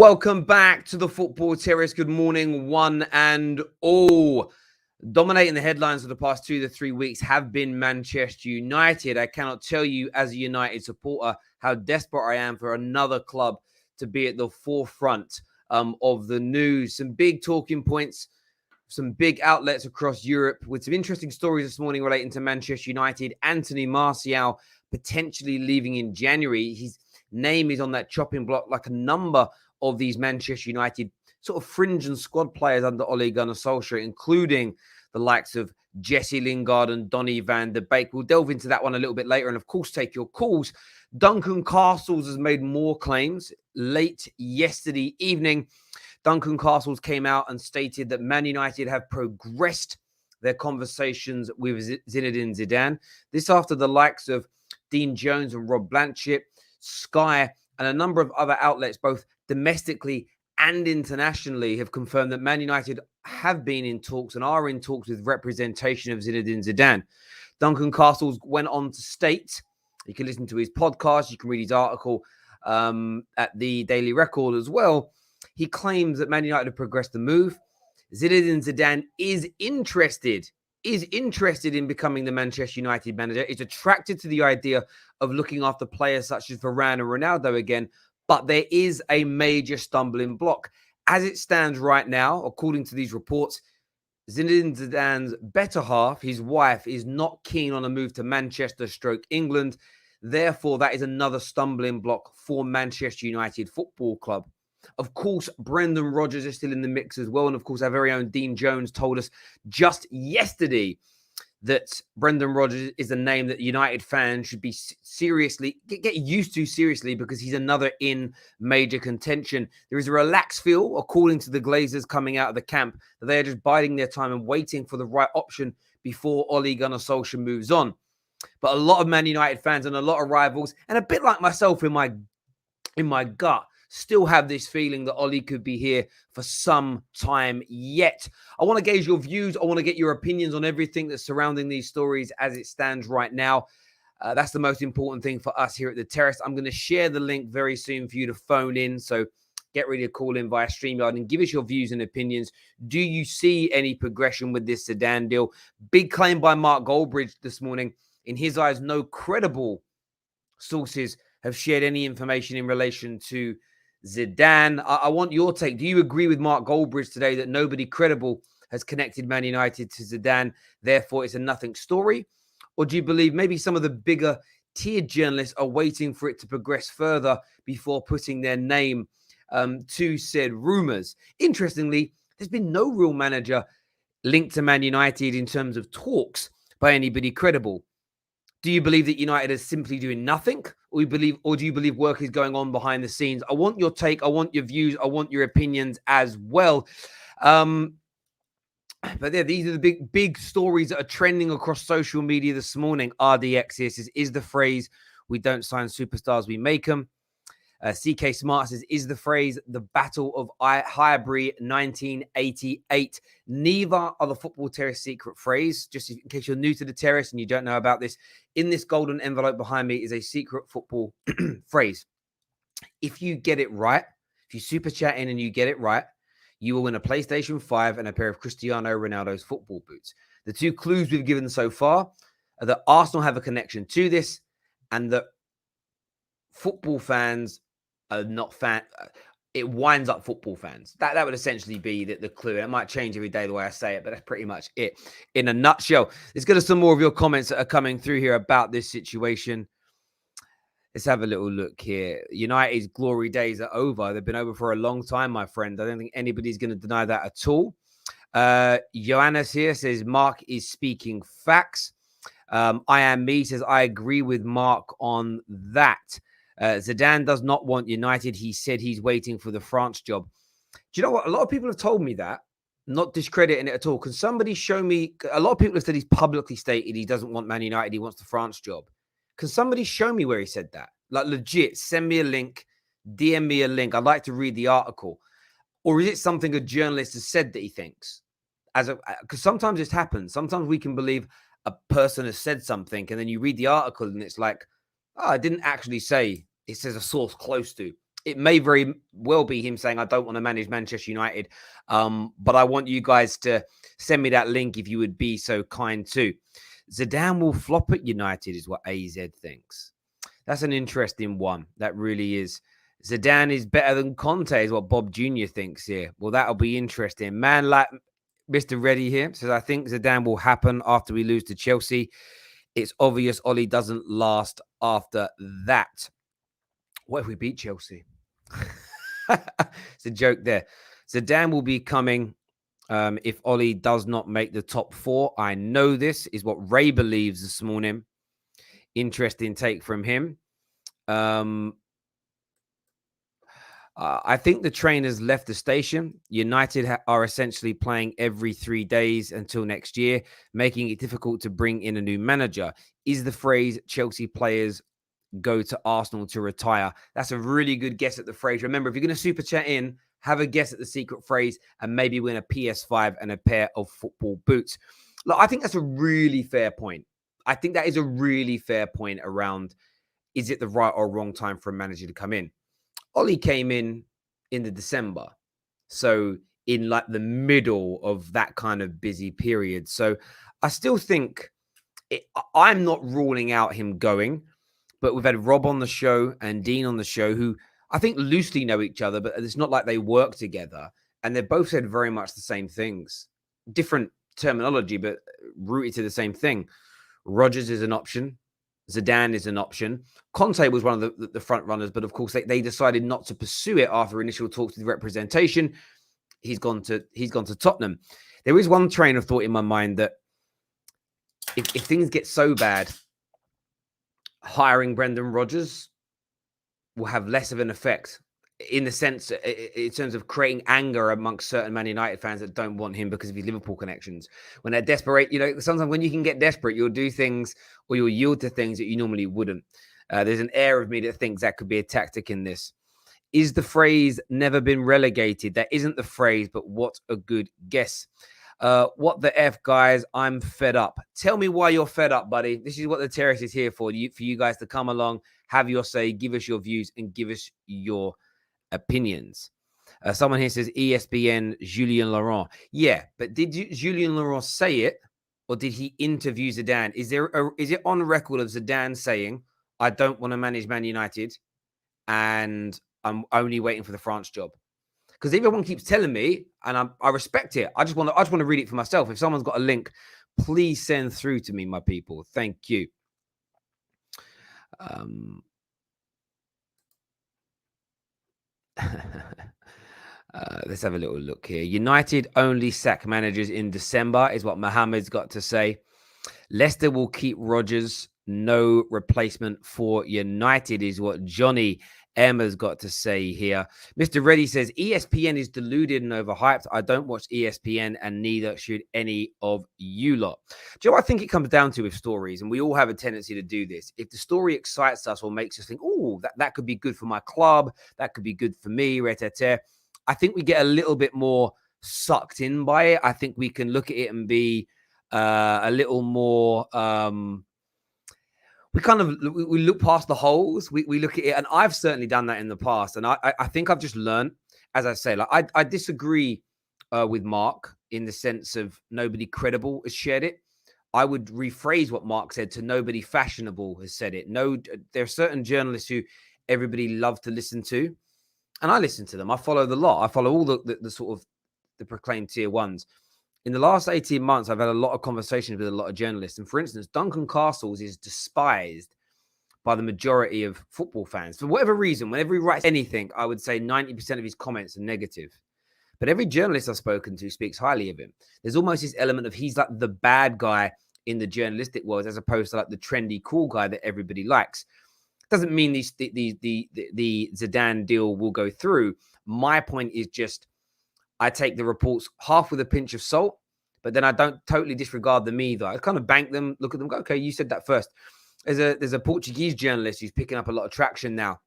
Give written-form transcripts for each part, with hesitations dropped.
Welcome back to the Football Terrace. Good morning, one and all. Dominating the headlines for the past 2 to 3 weeks have been Manchester United. I cannot tell you as a United supporter how desperate I am for another club to be at the forefront of the news. Some big talking points, some big outlets across Europe with some interesting stories this morning relating to Manchester United. Anthony Martial potentially leaving in January. His name is on that chopping block like a number of these Manchester United sort of fringe and squad players under Gunnar Solskjaer, including the likes of Jesse Lingard and Donny van de Beek. We'll delve into that one a little bit later and, of course, take your calls. Duncan Castles has made more claims late yesterday evening. Duncan Castles came out and stated that Man United have progressed their conversations with Zinedine Zidane. This after the likes of Dean Jones and Rob Blanchett, Sky, and a number of other outlets, both domestically and internationally, have confirmed that Man United have been in talks and are in talks with representation of Zinedine Zidane. Duncan Castles went on to state, you can listen to his podcast, you can read his article at the Daily Record as well. He claims that Man United have progressed the move. Zinedine Zidane is interested in becoming the Manchester United manager, is attracted to the idea of looking after players such as Varane and Ronaldo again, but there is a major stumbling block. As it stands right now, according to these reports, Zinedine Zidane's better half, his wife, is not keen on a move to Manchester/England. Therefore, that is another stumbling block for Manchester United Football Club. Of course, Brendan Rodgers is still in the mix as well. And of course, our very own Dean Jones told us just yesterday that Brendan Rodgers is a name that United fans should be seriously, get used to seriously, because he's another in major contention. There is a relaxed feel, according to the Glazers coming out of the camp, that they are just biding their time and waiting for the right option before Gunnar Solskjær moves on. But a lot of Man United fans and a lot of rivals, and a bit like myself in my gut, still have this feeling that Oli could be here for some time yet. I want to gauge your views. I want to get your opinions on everything that's surrounding these stories as it stands right now. That's the most important thing for us here at the Terrace. I'm going to share the link very soon for you to phone in. So get ready to call in via StreamYard and give us your views and opinions. Do you see any progression with this Zidane deal? Big claim by Mark Goldbridge this morning. In his eyes, no credible sources have shared any information in relation to Zidane. I want your take. Do you agree with Mark Goldbridge today that nobody credible has connected Man United to Zidane, therefore it's a nothing story? Or do you believe maybe some of the bigger tier journalists are waiting for it to progress further before putting their name to said rumours? Interestingly, there's been no real manager linked to Man United in terms of talks by anybody credible. Do you believe that United is simply doing nothing? Or do you believe work is going on behind the scenes? I want your take. I want your views. I want your opinions as well. But yeah, these are the big stories that are trending across social media this morning. RDX is the phrase, we don't sign superstars, we make them. CK Smart says, is the phrase the Battle of Highbury 1988. Neither are the Football Terrace secret phrase. Just in case you're new to the Terrace and you don't know about this, in this golden envelope behind me is a secret football phrase. If you get it right, if you super chat in and you get it right, you will win a PlayStation 5 and a pair of Cristiano Ronaldo's football boots. The two clues we've given so far are that Arsenal have a connection to this and that football fans are not it winds up football fans. That would essentially be the clue. And it might change every day the way I say it, but that's pretty much it in a nutshell. Let's go to some more of your comments that are coming through here about this situation. Let's have a little look here. United's glory days are over. They've been over for a long time, my friend. I don't think anybody's going to deny that at all. Johannes here says, Mark is speaking facts. I Am Me says, I agree with Mark on that. Zidane does not want United. He said he's waiting for the France job. Do you know what? A lot of people have told me that, not discrediting it at all. Can somebody show me? A lot of people have said he's publicly stated he doesn't want Man United. He wants the France job. Can somebody show me where he said that? Like legit, send me a link, DM me a link. I'd like to read the article. Or is it something a journalist has said that he thinks? Because sometimes this happens. Sometimes we can believe a person has said something and then you read the article and it's like, oh, I didn't actually say, it says a source close to. It may very well be him saying, I don't want to manage Manchester United. But I want you guys to send me that link if you would be so kind too. Zidane will flop at United is what AZ thinks. That's an interesting one. That really is. Zidane is better than Conte is what Bob Jr. thinks here. Well, that'll be interesting. Man like Mr. Reddy here says, I think Zidane will happen after we lose to Chelsea. It's obvious Ollie doesn't last after that. What if we beat Chelsea? It's a joke there. Zidane will be coming if Ollie does not make the top 4. I know this is what Ray believes this morning. Interesting take from him. I think the train has left the station. United are essentially playing every 3 days until next year, making it difficult to bring in a new manager. Is the phrase Chelsea players go to Arsenal to retire? That's a really good guess at the phrase. Remember, if you're going to super chat in, have a guess at the secret phrase and maybe win a PS5 and a pair of football boots. Look, I think that's a really fair point. I think that is a really fair point around, is it the right or wrong time for a manager to come in? Ollie came in the December. So in like the middle of that kind of busy period. So I still think I'm not ruling out him going, but we've had Rob on the show and Dean on the show who I think loosely know each other, but it's not like they work together. And they've both said very much the same things. Different terminology, but rooted to the same thing. Rodgers is an option. Zidane is an option. Conte was one of the front runners, but of course they decided not to pursue it after initial talks with representation. He's gone to Tottenham. There is one train of thought in my mind that if things get so bad, hiring Brendan Rodgers will have less of an effect in the sense, in terms of creating anger amongst certain Man United fans that don't want him because of his Liverpool connections. When they're desperate, sometimes when you can get desperate, you'll do things or you'll yield to things that you normally wouldn't. There's an air of me that thinks that could be a tactic in this. Is the phrase never been relegated? That isn't the phrase, but what a good guess. What the F, guys? I'm fed up. Tell me why you're fed up, buddy. This is what the Terrace is here for you guys to come along, have your say, give us your views, and give us your opinions. Someone here says ESPN Julien Laurent. Yeah, but did Julien Laurent say it, or did he interview Zidane? Is it on record of Zidane saying, I don't want to manage Man United and I'm only waiting for the France job? Because everyone keeps telling me, and I respect it. I just want to read it for myself. If someone's got a link, please send through to me, my people. Thank you. Let's have a little look here. United only sack managers in December is what Mohammed's got to say. Leicester will keep Rodgers. No replacement for United is what Johnny Emma's got to say here. Mr. Reddy says ESPN is deluded and overhyped. I don't watch ESPN and neither should any of you lot. Do you know what I think it comes down to with stories? And we all have a tendency to do this. If the story excites us or makes us think, oh, that could be good for my club, that could be good for me, I think we get a little bit more sucked in by it. I think we can look at it and be a little more... we look past the holes. We look at it, and I've certainly done that in the past. And I think I've just learned, as I say, like I disagree with Mark in the sense of nobody credible has shared it. I would rephrase what Mark said to nobody fashionable has said it. No, there are certain journalists who everybody loves to listen to, and I listen to them. I follow the lot. I follow all the sort of the proclaimed tier ones. In the last 18 months, I've had a lot of conversations with a lot of journalists. And for instance, Duncan Castles is despised by the majority of football fans. For whatever reason, whenever he writes anything, I would say 90% of his comments are negative. But every journalist I've spoken to speaks highly of him. There's almost this element of he's like the bad guy in the journalistic world as opposed to like the trendy, cool guy that everybody likes. Doesn't mean the Zidane deal will go through. My point is just, I take the reports half with a pinch of salt, but then I don't totally disregard them either. I kind of bank them, look at them, go, okay, you said that first. There's a Portuguese journalist who's picking up a lot of traction now.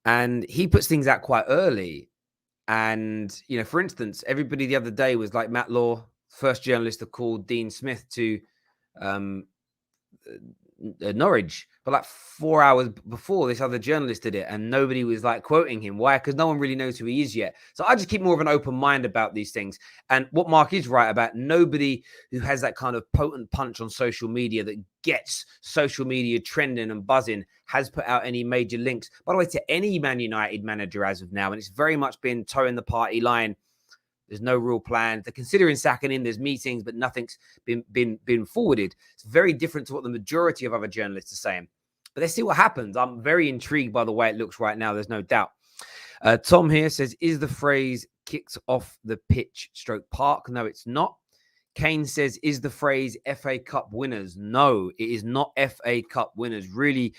And he puts things out quite early. And, for instance, everybody the other day was like Matt Law, first journalist to call Dean Smith to Norwich But like 4 hours before, this other journalist did it, and nobody was like quoting him. Why? Because no one really knows who he is yet. So I just keep more of an open mind about these things. And what Mark is right about, nobody who has that kind of potent punch on social media that gets social media trending and buzzing has put out any major links, by the way, to any Man United manager as of now. And it's very much been towing the party line. There's no real plan. They're considering sacking him. There's meetings, but nothing's been forwarded. It's very different to what the majority of other journalists are saying. But let's see what happens. I'm very intrigued by the way it looks right now. There's no doubt. Tom here says, is the phrase kicks off the pitch stroke park? No, it's not. Kane says, is the phrase FA Cup winners? No, it is not FA Cup winners. Really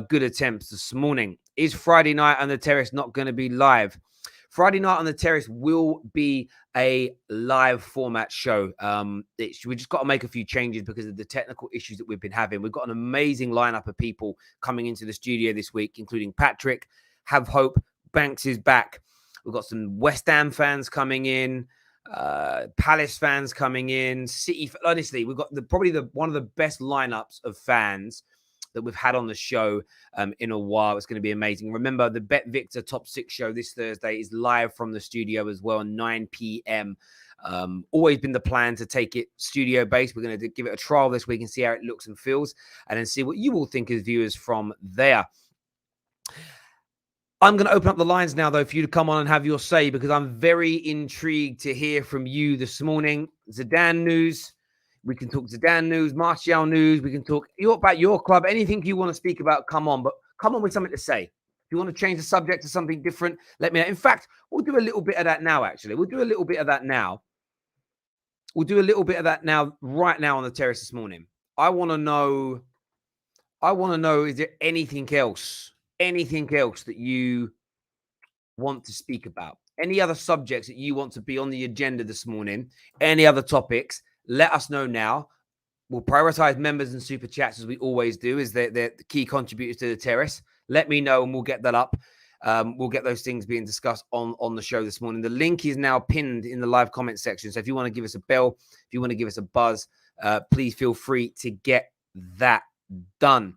good attempts this morning. Is Friday night on the Terrace not going to be live? Friday night on the Terrace will be a live format show. We just got to make a few changes because of the technical issues that we've been having. We've got an amazing lineup of people coming into the studio this week, including Patrick, Have Hope, Banks is back. We've got some West Ham fans coming in, Palace fans coming in, City. Honestly, we've got probably one of the best lineups of fans that we've had on the show in a while. It's going to be amazing. Remember, the Bet Victor Top 6 show this Thursday is live from the studio as well, 9 p.m. Always been the plan to take it studio-based. We're going to give it a trial this week and see how it looks and feels, and then see what you all think as viewers from there. I'm going to open up the lines now, though, for you to come on and have your say, because I'm very intrigued to hear from you this morning. Zidane news. We can talk Zidane news, Martial news. We can talk about your club. Anything you want to speak about, come on. But come on with something to say. If you want to change the subject to something different, let me know. In fact, we'll do a little bit of that now, actually. We'll do a little bit of that now. Right now on the Terrace this morning. I want to know, is there anything else that you want to speak about? Any other subjects that you want to be on the agenda this morning? Any other topics? Let us know now. We'll prioritize members and super chats as we always do, as they're the key contributors to the Terrace. Let me know and we'll get that up. We'll get those things being discussed on the show this morning. The link is now pinned in the live comment section. So if you want to give us a bell, if you want to give us a buzz, please feel free to get that done.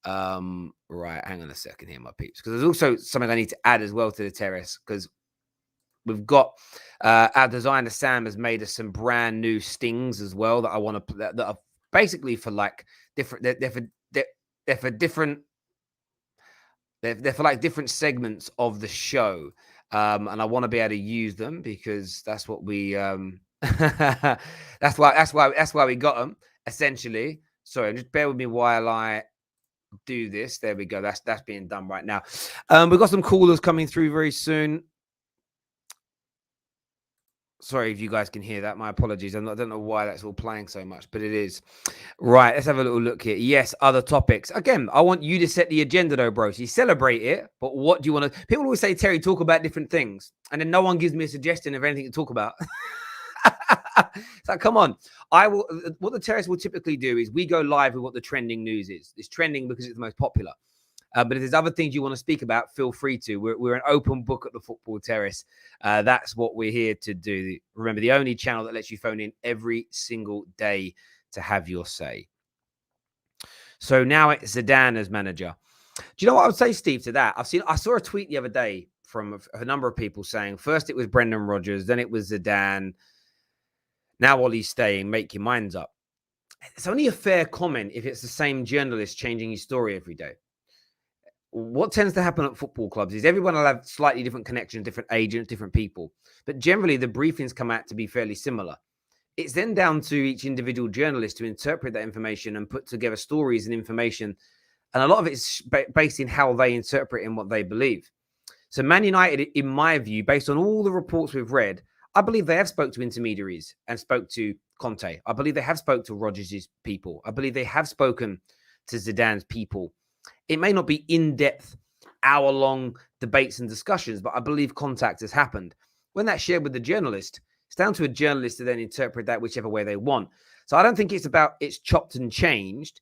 Right, hang on a second here, my peeps, because there's also something I need to add as well to the Terrace, because we've got our designer Sam has made us some brand new stings as well that I want to that are basically for like different. They're for different. They're for like different segments of the show, and I want to be able to use them because that's what we. That's why we got them essentially. Sorry, just bear with me while I do this. There we go. That's being done right now. We've got some callers coming through very soon. Sorry if you guys can hear that. My apologies. I don't know why that's all playing so much, but it is. Right, let's have a little look here. Yes, other topics. Again, I want you to set the agenda though, bro. So you celebrate it, but what do you want to... People always say, Terry, talk about different things. And then no one gives me a suggestion of anything to talk about. It's like, come on. What the Terrace will typically do is we go live with what the trending news is. It's trending because it's the most popular. But if there's other things you want to speak about, feel free to. We're an open book at the Football Terrace. That's what we're here to do. Remember, the only channel that lets you phone in every single day to have your say. So now it's Zidane as manager. Do you know what I would say, Steve, to that? I saw a tweet the other day from a number of people saying, first it was Brendan Rodgers, then it was Zidane. Now Ollie's staying, make your minds up. It's only a fair comment if it's the same journalist changing his story every day. What tends to happen at football clubs is everyone will have slightly different connections, different agents, different people. But generally, the briefings come out to be fairly similar. It's then down to each individual journalist to interpret that information and put together stories and information. And a lot of it is based in how they interpret and what they believe. So Man United, in my view, based on all the reports we've read, I believe they have spoke to intermediaries and spoke to Conte. I believe they have spoke to Rodgers' people. I believe they have spoken to Zidane's people. It may not be in-depth, hour-long debates and discussions, but I believe contact has happened. When that's shared with the journalist, it's down to a journalist to then interpret that whichever way they want. So I don't think it's chopped and changed.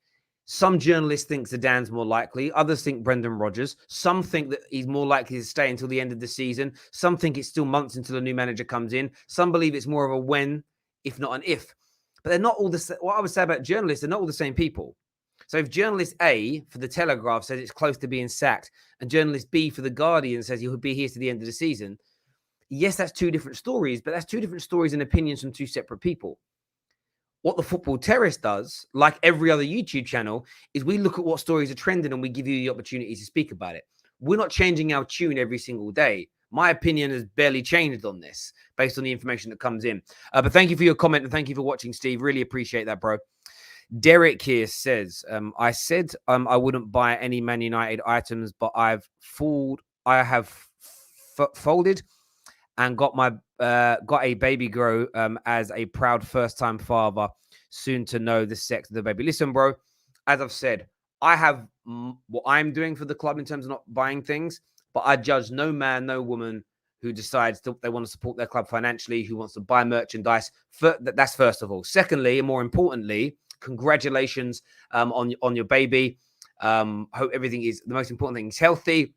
Some journalists think Zidane's more likely. Others think Brendan Rodgers. Some think that he's more likely to stay until the end of the season. Some think it's still months until a new manager comes in. Some believe it's more of a when, if not an if. But they're not all the same. What I would say about journalists, they're not all the same people. So if journalist A for the Telegraph says it's close to being sacked, and journalist B for the Guardian says he'll be here to the end of the season, yes, that's two different stories, but that's two different stories and opinions from two separate people. What the Football Terrace does, like every other YouTube channel, is we look at what stories are trending and we give you the opportunity to speak about it. We're not changing our tune every single day. My opinion has barely changed on this based on the information that comes in. But thank you for your comment and thank you for watching, Steve. Really appreciate that, bro. Derek here says, I said I wouldn't buy any Man United items, but I have folded and got a baby grow as a proud first-time father, soon to know the sex of the baby. Listen, bro, as I've said, I have what I'm doing for the club in terms of not buying things, but I judge no man, no woman who decides they want to support their club financially, who wants to buy merchandise. That's first of all. Secondly, and more importantly, congratulations on your baby. Hope everything is, the most important thing is healthy.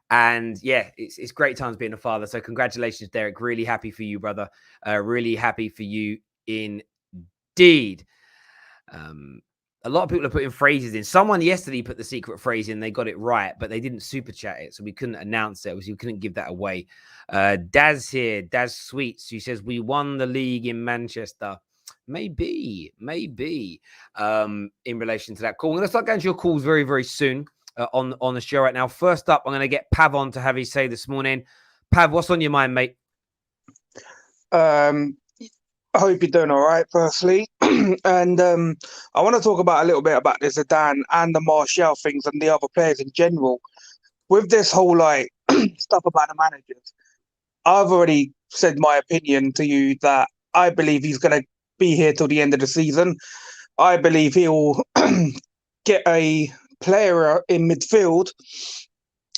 And yeah, it's great times being a father. So congratulations, Derek. Really happy for you, brother. Really happy for you indeed. A lot of people are putting phrases in. Someone yesterday put the secret phrase in. They got it right, but they didn't super chat it. So we couldn't announce it. We couldn't give that away. Daz here, Daz Sweets, who says, we won the league in Manchester. Maybe in relation to that call. We're going to start going to your calls very, very soon on the show right now. First up, I'm going to get Pav on to have his say this morning. Pav, what's on your mind, mate? I hope you're doing all right, firstly. And I want to talk about a little bit about the Zidane and the Martial things and the other players in general. With this whole like stuff about the managers, I've already said my opinion to you that I believe he's going to be here till the end of the season. I believe he'll get a player in midfield,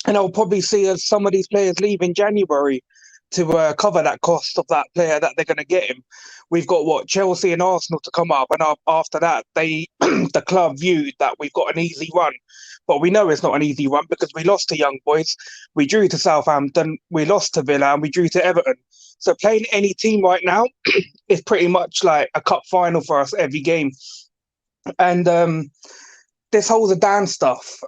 and I'll probably see some of these players leave in January to cover that cost of that player that they're going to get him. We've got Chelsea and Arsenal to come up, and after that, the club viewed that we've got an easy run, but we know it's not an easy run because we lost to young boys, we drew to Southampton, we lost to Villa, and we drew to Everton. So playing any team right now is pretty much like a cup final for us every game. And this whole Zidane stuff,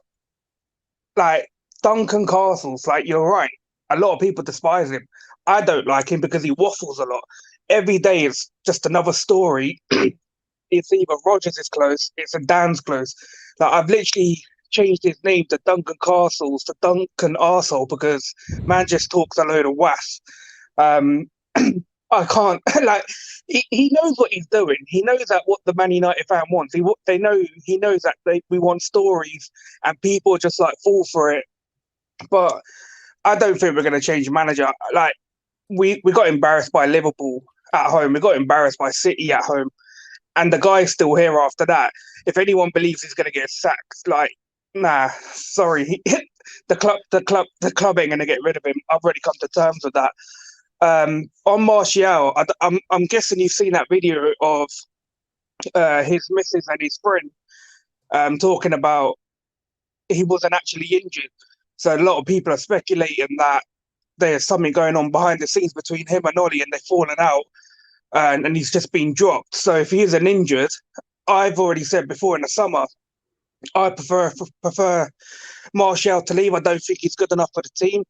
like Duncan Castles, like you're right. A lot of people despise him. I don't like him because he waffles a lot. Every day is just another story. It's either Rogers is close, it's Zidane's close. Like I've literally changed his name to Duncan Castles to Duncan Arsehole because man just talks a load of wass. I can't like he knows what he's doing. He knows that what the Man United fan wants. He knows that we want stories and people just like fall for it. But I don't think we're going to change manager. Like we got embarrassed by Liverpool at home. We got embarrassed by City at home, and the guy's still here after that. If anyone believes he's going to get sacked, like nah, sorry, the club ain't going to get rid of him. I've already come to terms with that. On Martial, I'm guessing you've seen that video of his missus and his friend talking about he wasn't actually injured. So a lot of people are speculating that there's something going on behind the scenes between him and Ollie, and they've fallen out, and he's just been dropped. So if he isn't injured, I've already said before in the summer, I prefer Martial to leave. I don't think he's good enough for the team.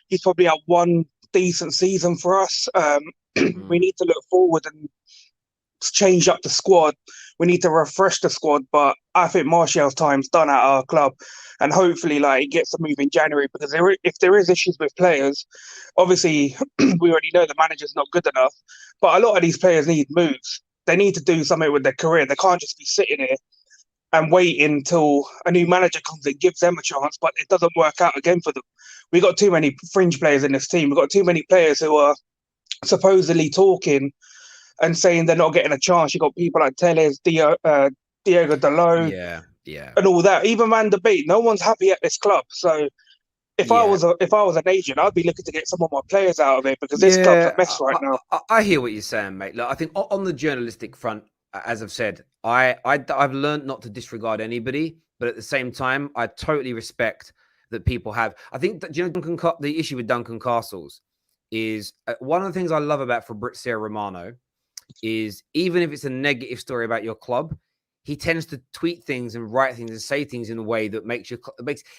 He's probably had one decent season for us. We need to look forward and change up the squad. We need to refresh the squad, but I think Martial's time's done at our club, and hopefully, like, it gets a move in January. Because if there is issues with players, obviously we already know the manager's not good enough. But a lot of these players need moves. They need to do something with their career. They can't just be sitting here and waiting until a new manager comes and gives them a chance, but it doesn't work out again for them. We got too many fringe players in this team. We've got too many players who are supposedly talking and saying they're not getting a chance. You got people like Terrace, Diego Dalot, and all that. Even Van der Beek. No one's happy at this club. So if I was an agent, I'd be looking to get some of my players out of it because this club's a mess right now. I hear what you're saying, mate. Look, I think on the journalistic front, as I've said, I've learned not to disregard anybody, but at the same time, I totally respect that people have. I think that the issue with Duncan Castles is one of the things I love about Fabrizio Romano is even if it's a negative story about your club, he tends to tweet things and write things and say things in a way that makes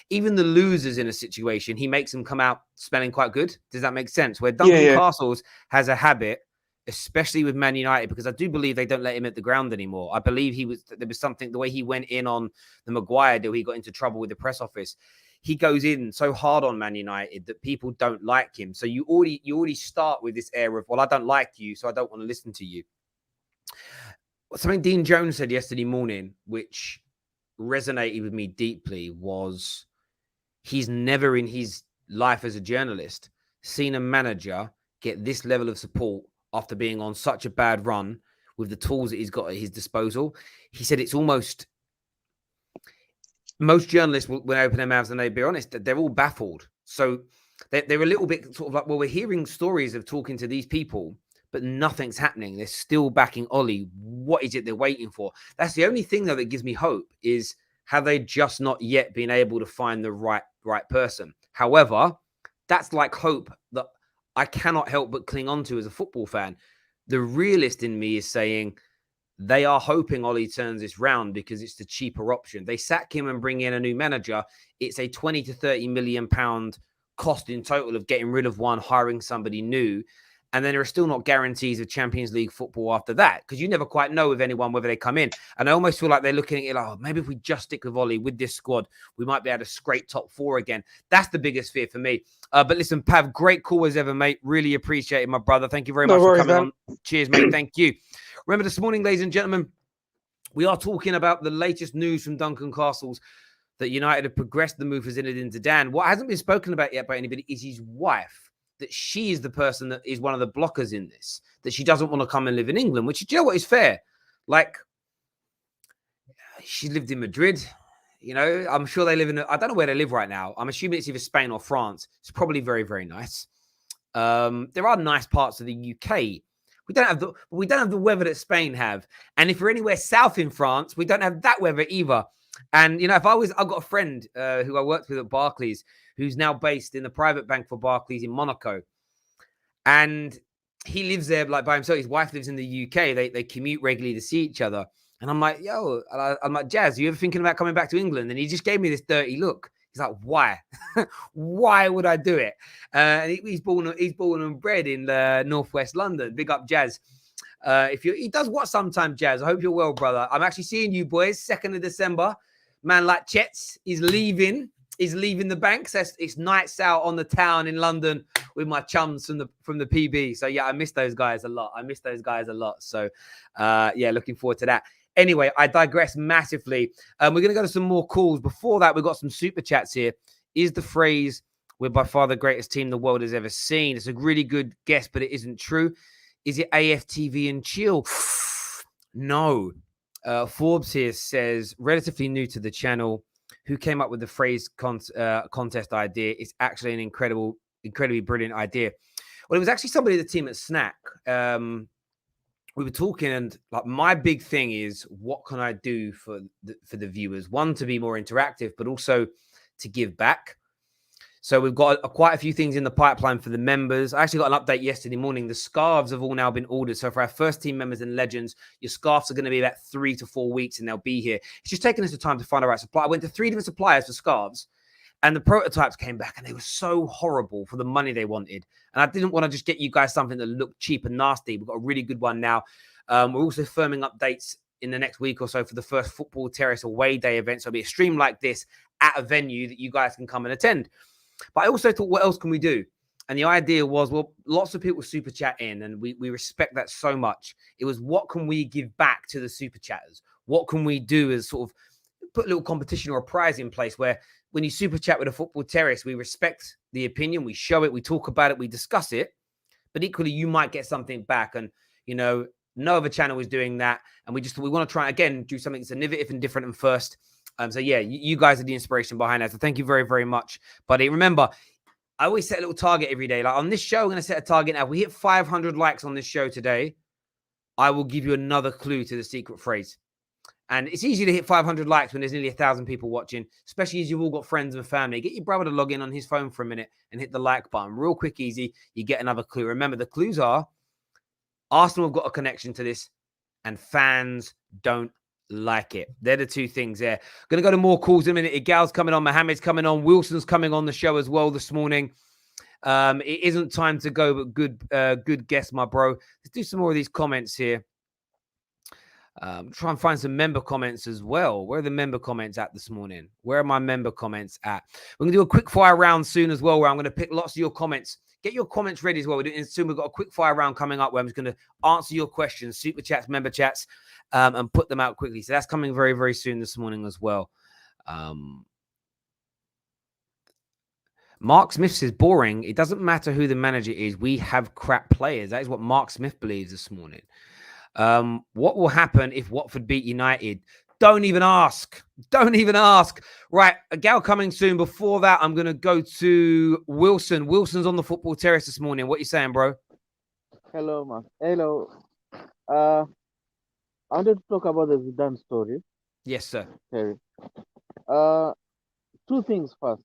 even the losers in a situation, he makes them come out smelling quite good. Does that make sense? Where Duncan Castles has a habit, especially with Man United, because I do believe they don't let him at the ground anymore. I believe there was something, the way he went in on the Maguire deal, he got into trouble with the press office. He goes in so hard on Man United that people don't like him. So you already start with this air of, well, I don't like you, so I don't want to listen to you. Something Dean Jones said yesterday morning, which resonated with me deeply, was he's never in his life as a journalist seen a manager get this level of support after being on such a bad run with the tools that he's got at his disposal. He said it's almost, most journalists will open their mouths and they'd be honest, they're all baffled. So they're a little bit sort of like, well, we're hearing stories of talking to these people, but nothing's happening. They're still backing Ollie. What is it they're waiting for? That's the only thing, though, that gives me hope, is have they just not yet been able to find the right person? However, that's like hope that I cannot help but cling on to as a football fan. The realist in me is saying they are hoping Ollie turns this round because it's the cheaper option. They sack him and bring in a new manager. It's a 20 to 30 million pound cost in total of getting rid of one, hiring somebody new. And then there are still not guarantees of Champions League football after that, because you never quite know with anyone whether they come in. And I almost feel like they're looking at it like, oh, maybe if we just stick with Ollie with this squad, we might be able to scrape top 4 again. That's the biggest fear for me. But listen, Pav, great call as ever, mate. Really appreciate it, my brother. Thank you very much for coming on. Cheers, mate. Thank you. Remember this morning, ladies and gentlemen, we are talking about the latest news from Duncan Castles that United have progressed the move for Zinedine Zidane. What hasn't been spoken about yet by anybody is his wife. That she is the person that is one of the blockers in this, that she doesn't want to come and live in England, which, you know what, is fair. Like, she lived in Madrid, you know, I'm sure they live in, I don't know where they live right now. I'm assuming it's either Spain or France. It's probably very, very nice. There are nice parts of the UK. We don't have the weather that Spain have. And if we're anywhere south in France, we don't have that weather either. And, you know, I've got a friend who I worked with at Barclays, who's now based in the private bank for Barclays in Monaco. And he lives there like by himself. His wife lives in the UK. They commute regularly to see each other. And I'm like, I'm like, Jazz, are you ever thinking about coming back to England? And he just gave me this dirty look. He's like, why? Why would I do it? And he's born and bred in northwest London. Big up, Jazz. He does what sometime, Jazz. I hope you're well, brother. I'm actually seeing you boys 2nd of December. Man like Chet's is leaving the bank. So it's nights out on the town in London with my chums from the PB. So yeah, I miss those guys a lot. So yeah, looking forward to that. Anyway, I digress massively. We're going to go to some more calls. Before that, we've got some super chats here. Is the phrase, we're by far the greatest team the world has ever seen? It's a really good guess, but it isn't true. Is it AFTV and chill? No. Forbes here says, relatively new to the channel, who came up with the phrase contest idea? It's actually an incredibly brilliant idea. Well, it was actually somebody at the team at Snack. We were talking, and like my big thing is, what can I do for the viewers? One, to be more interactive, but also to give back. So we've got quite a few things in the pipeline for the members. I actually got an update yesterday morning. The scarves have all now been ordered. So for our first team members and legends, your scarves are going to be about 3 to 4 weeks and they'll be here. It's just taking us the time to find the right supply. I went to 3 different suppliers for scarves and the prototypes came back and they were so horrible for the money they wanted. And I didn't want to just get you guys something that looked cheap and nasty. We've got a really good one now. We're also firming up dates in the next week or so for the first Football Terrace away day event. So it'll be a stream like this at a venue that you guys can come and attend. But I also thought, what else can we do? And the idea was, well, lots of people super chat in, and we respect that so much. It was, what can we give back to the super chatters? What can we do as sort of put a little competition or a prize in place where when you super chat with a Football Terrace, we respect the opinion, we show it, we talk about it, we discuss it, but equally you might get something back. And, you know, no other channel is doing that. And we want to try, again, do something that's innovative and different and first. So yeah, you guys are the inspiration behind that. So thank you very, very much, buddy. Remember, I always set a little target every day. Like on this show, I'm going to set a target now. If we hit 500 likes on this show today, I will give you another clue to the secret phrase. And it's easy to hit 500 likes when there's nearly 1,000 people watching, especially as you've all got friends and family. Get your brother to log in on his phone for a minute and hit the like button. Real quick, easy. You get another clue. Remember, the clues are Arsenal have got a connection to this and fans don't Like it. They're the two things there. Going to go to more calls in a minute. Igal's coming on. Mohammed's coming on. Wilson's coming on the show as well this morning. It isn't time to go, but good guess, my bro. Let's do some more of these comments here. Try and find some member comments as well. Where are the member comments at this morning? Where are my member comments at? We're going to do a quick fire round soon as well, where I'm going to pick lots of your comments. Get your comments ready as well. We're doing soon. We've got a quick fire round coming up where I'm just going to answer your questions, super chats, member chats, and put them out quickly. So that's coming very, very soon this morning as well. Mark Smith says, boring. It doesn't matter who the manager is. We have crap players. That is what Mark Smith believes this morning. What will happen if Watford beat United? Don't even ask. Don't even ask. Right, a gal coming soon. Before that, I'm going to go to Wilson. Wilson's on the football terrace this morning. What are you saying, bro? Hello, Mark. Hello. I wanted to talk about the Zidane story. Yes, sir. Terry. Two things first.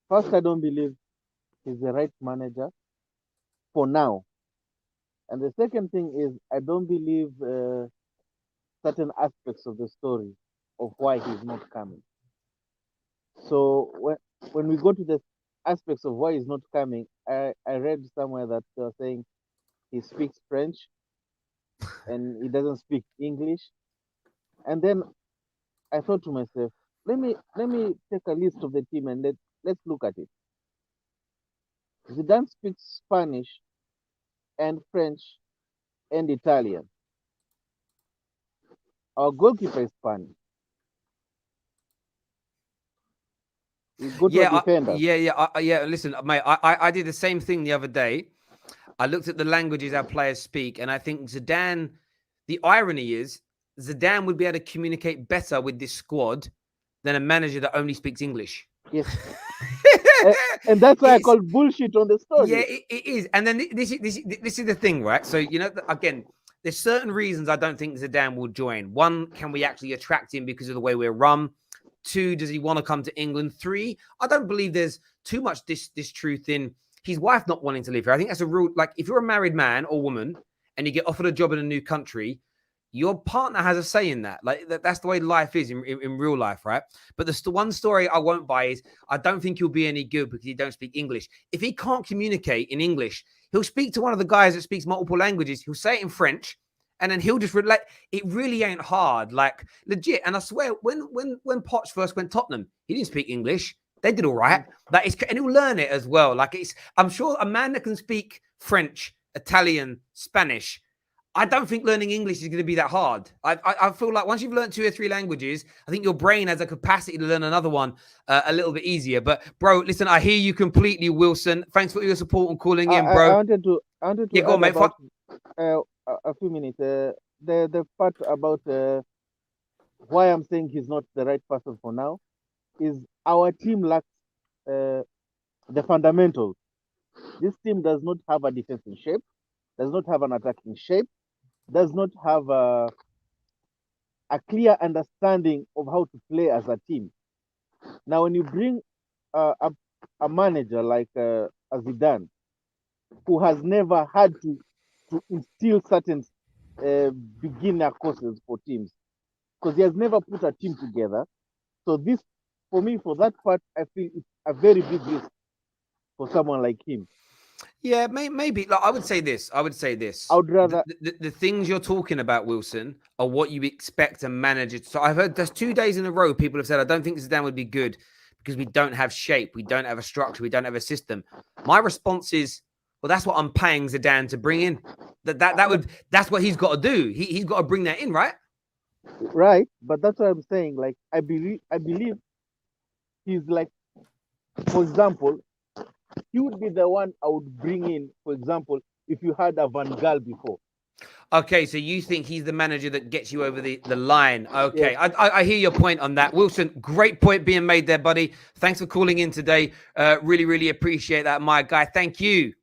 First, I don't believe he's the right manager for now. And the second thing is, I don't believe certain aspects of the story of why he's not coming. So when we go to the aspects of why he's not coming, I read somewhere that they were saying he speaks French and he doesn't speak English. And then I thought to myself, let me take a list of the team and let's look at it. Zidane speaks Spanish and French and Italian. Our goalkeeper is Spanish. He's good defender. Yeah. Listen, mate, I did the same thing the other day. I looked at the languages our players speak, and I think Zidane, the irony is, Zidane would be able to communicate better with this squad than a manager that only speaks English. Yes. and that's why I call bullshit on the story. Yeah, it is. And then this is the thing, right? So, again, there's certain reasons I don't think Zidane will join. One, can we actually attract him because of the way we're run? Two, does he want to come to England? Three, I don't believe there's too much this truth in his wife not wanting to live here. I think that's a rule. Like, if you're a married man or woman and you get offered a job in a new country, your partner has a say in that. Like, that's the way life is in real life, right? But the one story I won't buy is I don't think he'll be any good because he don't speak English. If he can't communicate in English, he'll speak to one of the guys that speaks multiple languages. He'll say it in French, and then he'll just like it really ain't hard, like legit. And I swear, when Poch first went Tottenham, he didn't speak English. They did all right. That is, and he'll learn it as well. Like I'm sure a man that can speak French, Italian, Spanish, I don't think learning English is going to be that hard. I feel like once you've learned 2 or 3 languages, I think your brain has a capacity to learn another one a little bit easier. But bro, listen, I hear you completely, Wilson. Thanks for your support and calling in, bro. I wanted to yeah, go on, mate. about, a few minutes. The part about why I'm saying he's not the right person for now is our team lacks the fundamentals. This team does not have a defensive shape, does not have an attacking shape, does not have a clear understanding of how to play as a team. Now, when you bring a manager like a Zidane, who has never had to instill certain beginner courses for teams, because he has never put a team together. So this, for me, for that part, I feel it's a very big risk for someone like him. Yeah, maybe. Like, I would say this. I would rather the things you're talking about, Wilson, are what you expect a manager. So I've heard there's 2 days in a row people have said, I don't think Zidane would be good because we don't have shape, we don't have a structure, we don't have a system. My response is, well, that's what I'm paying Zidane to bring in. That's what he's got to do. He's got to bring that in, right? Right, but that's what I'm saying. Like, I believe he's like, for example, he would be the one I would bring in, for example, if you had a Van Gaal before. Okay, so you think he's the manager that gets you over the line. Okay, yes. I hear your point on that. Wilson, great point being made there, buddy. Thanks for calling in today. Really, really appreciate that, my guy. Thank you.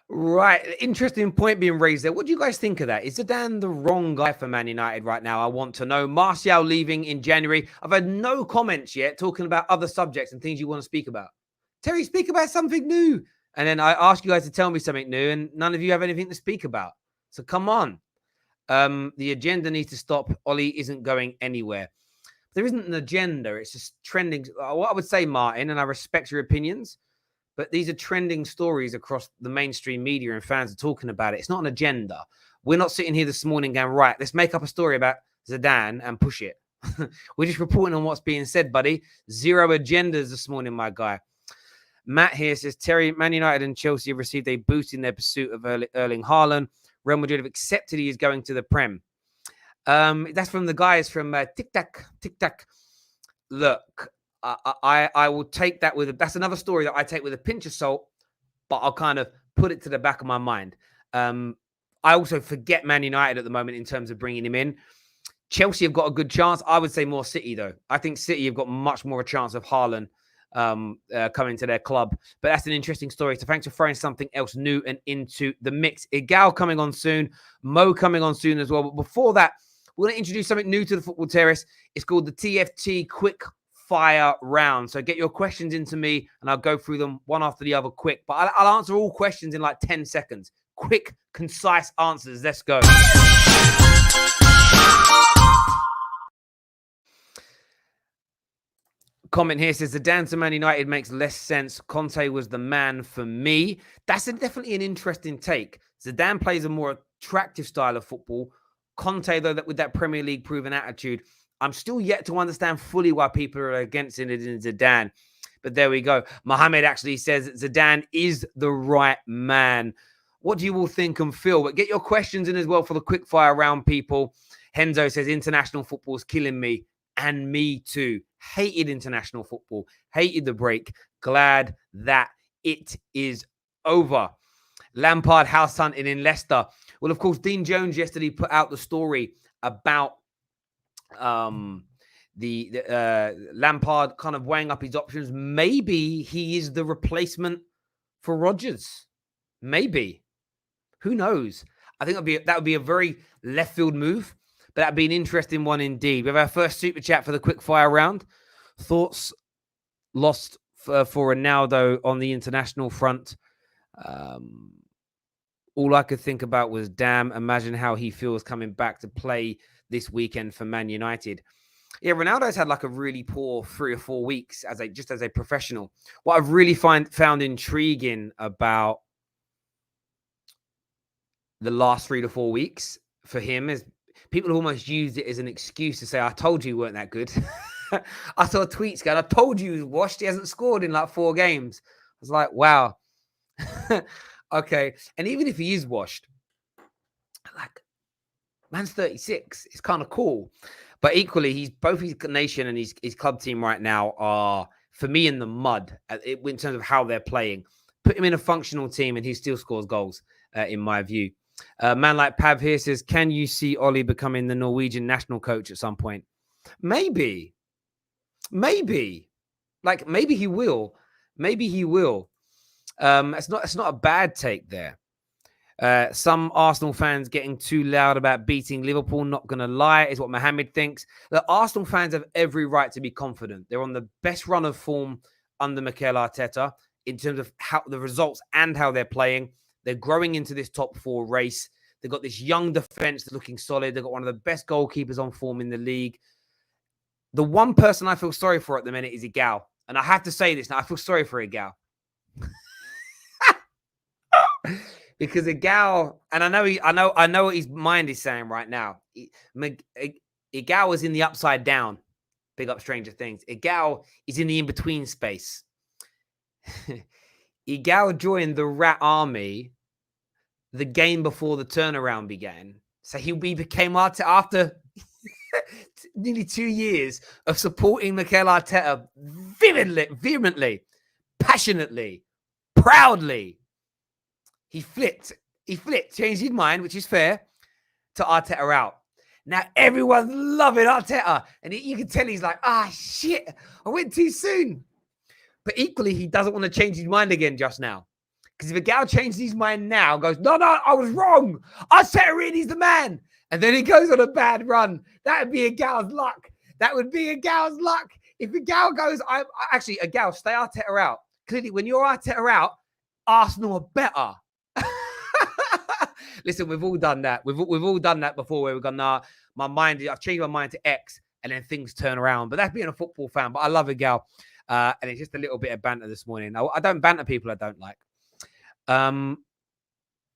Right, interesting point being raised there. What do you guys think of that? Is Zidane the wrong guy for Man United right now? I want to know. Martial leaving in January. I've had no comments yet talking about other subjects and things you want to speak about. Terry, speak about something new. And then I ask you guys to tell me something new, and none of you have anything to speak about. So come on. The agenda needs to stop. Ollie isn't going anywhere. There isn't an agenda. It's just trending. What I would say, Martin, and I respect your opinions, but these are trending stories across the mainstream media and fans are talking about it. It's not an agenda. We're not sitting here this morning going, right, let's make up a story about Zidane and push it. We're just reporting on what's being said, buddy. Zero agendas this morning, my guy. Matt here says, Terry, Man United and Chelsea have received a boost in their pursuit of Erling Haaland. Real Madrid have accepted he is going to the Prem. That's from the guys from Tic Tac. Look, I will take that that's another story that I take with a pinch of salt, but I'll kind of put it to the back of my mind. I also forget Man United at the moment in terms of bringing him in. Chelsea have got a good chance. I would say more City, though. I think City have got much more a chance of Haaland coming to their club. But that's an interesting story. So thanks for throwing something else new and into the mix. Igal coming on soon. Mo coming on soon as well. But before that, we're going to introduce something new to the Football Terrace. It's called the TFT Quick Fire Round. So get your questions into me and I'll go through them one after the other quick. But I'll answer all questions in like 10 seconds. Quick, concise answers. Let's go. Comment here says, Zidane to Man United makes less sense. Conte was the man for me. That's definitely an interesting take. Zidane plays a more attractive style of football. Conte, though, with that Premier League proven attitude, I'm still yet to understand fully why people are against Zidane. But there we go. Mohammed actually says Zidane is the right man. What do you all think and feel? But get your questions in as well for the quick fire round, people. Henzo says international football is killing me. And me too. Hated international football. Hated the break. Glad that it is over. Lampard house hunting in Leicester. Well, of course, Dean Jones yesterday put out the story about the Lampard kind of weighing up his options. Maybe he is the replacement for Rodgers. Maybe. Who knows? I think that would be a very left field move. But that'd be an interesting one indeed. We have our first super chat for the quick fire round. Thoughts lost for Ronaldo on the international front. All I could think about was, damn, imagine how he feels coming back to play this weekend for Man United. Yeah, Ronaldo's had like a really poor 3 or 4 weeks as a professional. What I've really found intriguing about the last 3 to 4 weeks for him is people have almost used it as an excuse to say, I told you weren't that good. I saw tweets going, I told you he was washed. He hasn't scored in like 4 games. I was like, wow. Okay. And even if he is washed, like, man's 36. It's kind of cool. But equally, both his nation and his club team right now are, for me, in the mud in terms of how they're playing. Put him in a functional team and he still scores goals, in my view. Man like Pav here says, can you see Ollie becoming the Norwegian national coach at some point? Maybe. Like, maybe he will. It's not a bad take there. Some Arsenal fans getting too loud about beating Liverpool, not going to lie, is what Mohammed thinks. The Arsenal fans have every right to be confident. They're on the best run of form under Mikel Arteta in terms of how the results and how they're playing. They're growing into this top 4 race. They've got this young defense that's looking solid. They've got one of the best goalkeepers on form in the league. The one person I feel sorry for at the minute is Igal. And I have to say this now. I feel sorry for Igal. Because Igal, and I know what his mind is saying right now. Igal is in the upside down. Big up Stranger Things. Igal is in the in-between space. Igal joined the Rat Army the game before the turnaround began. So he became Arteta after nearly 2 years of supporting Mikel Arteta vehemently, passionately, proudly. He flipped, changed his mind, which is fair, to Arteta out. Now everyone's loving Arteta. And you can tell he's like, shit, I went too soon. But equally, he doesn't want to change his mind again just now. Because if a gal changes his mind now, goes, no, I was wrong. Arteta really is the man. And then he goes on a bad run. That would be a gal's luck. If a gal goes, a gal, stay Arteta out. Clearly, when you're Arteta out, Arsenal are better. Listen, we've all done that. We've all done that before where we've gone, nah, I've changed my mind to X and then things turn around. But that's being a football fan. But I love it, Gal. And it's just a little bit of banter this morning. I don't banter people I don't like.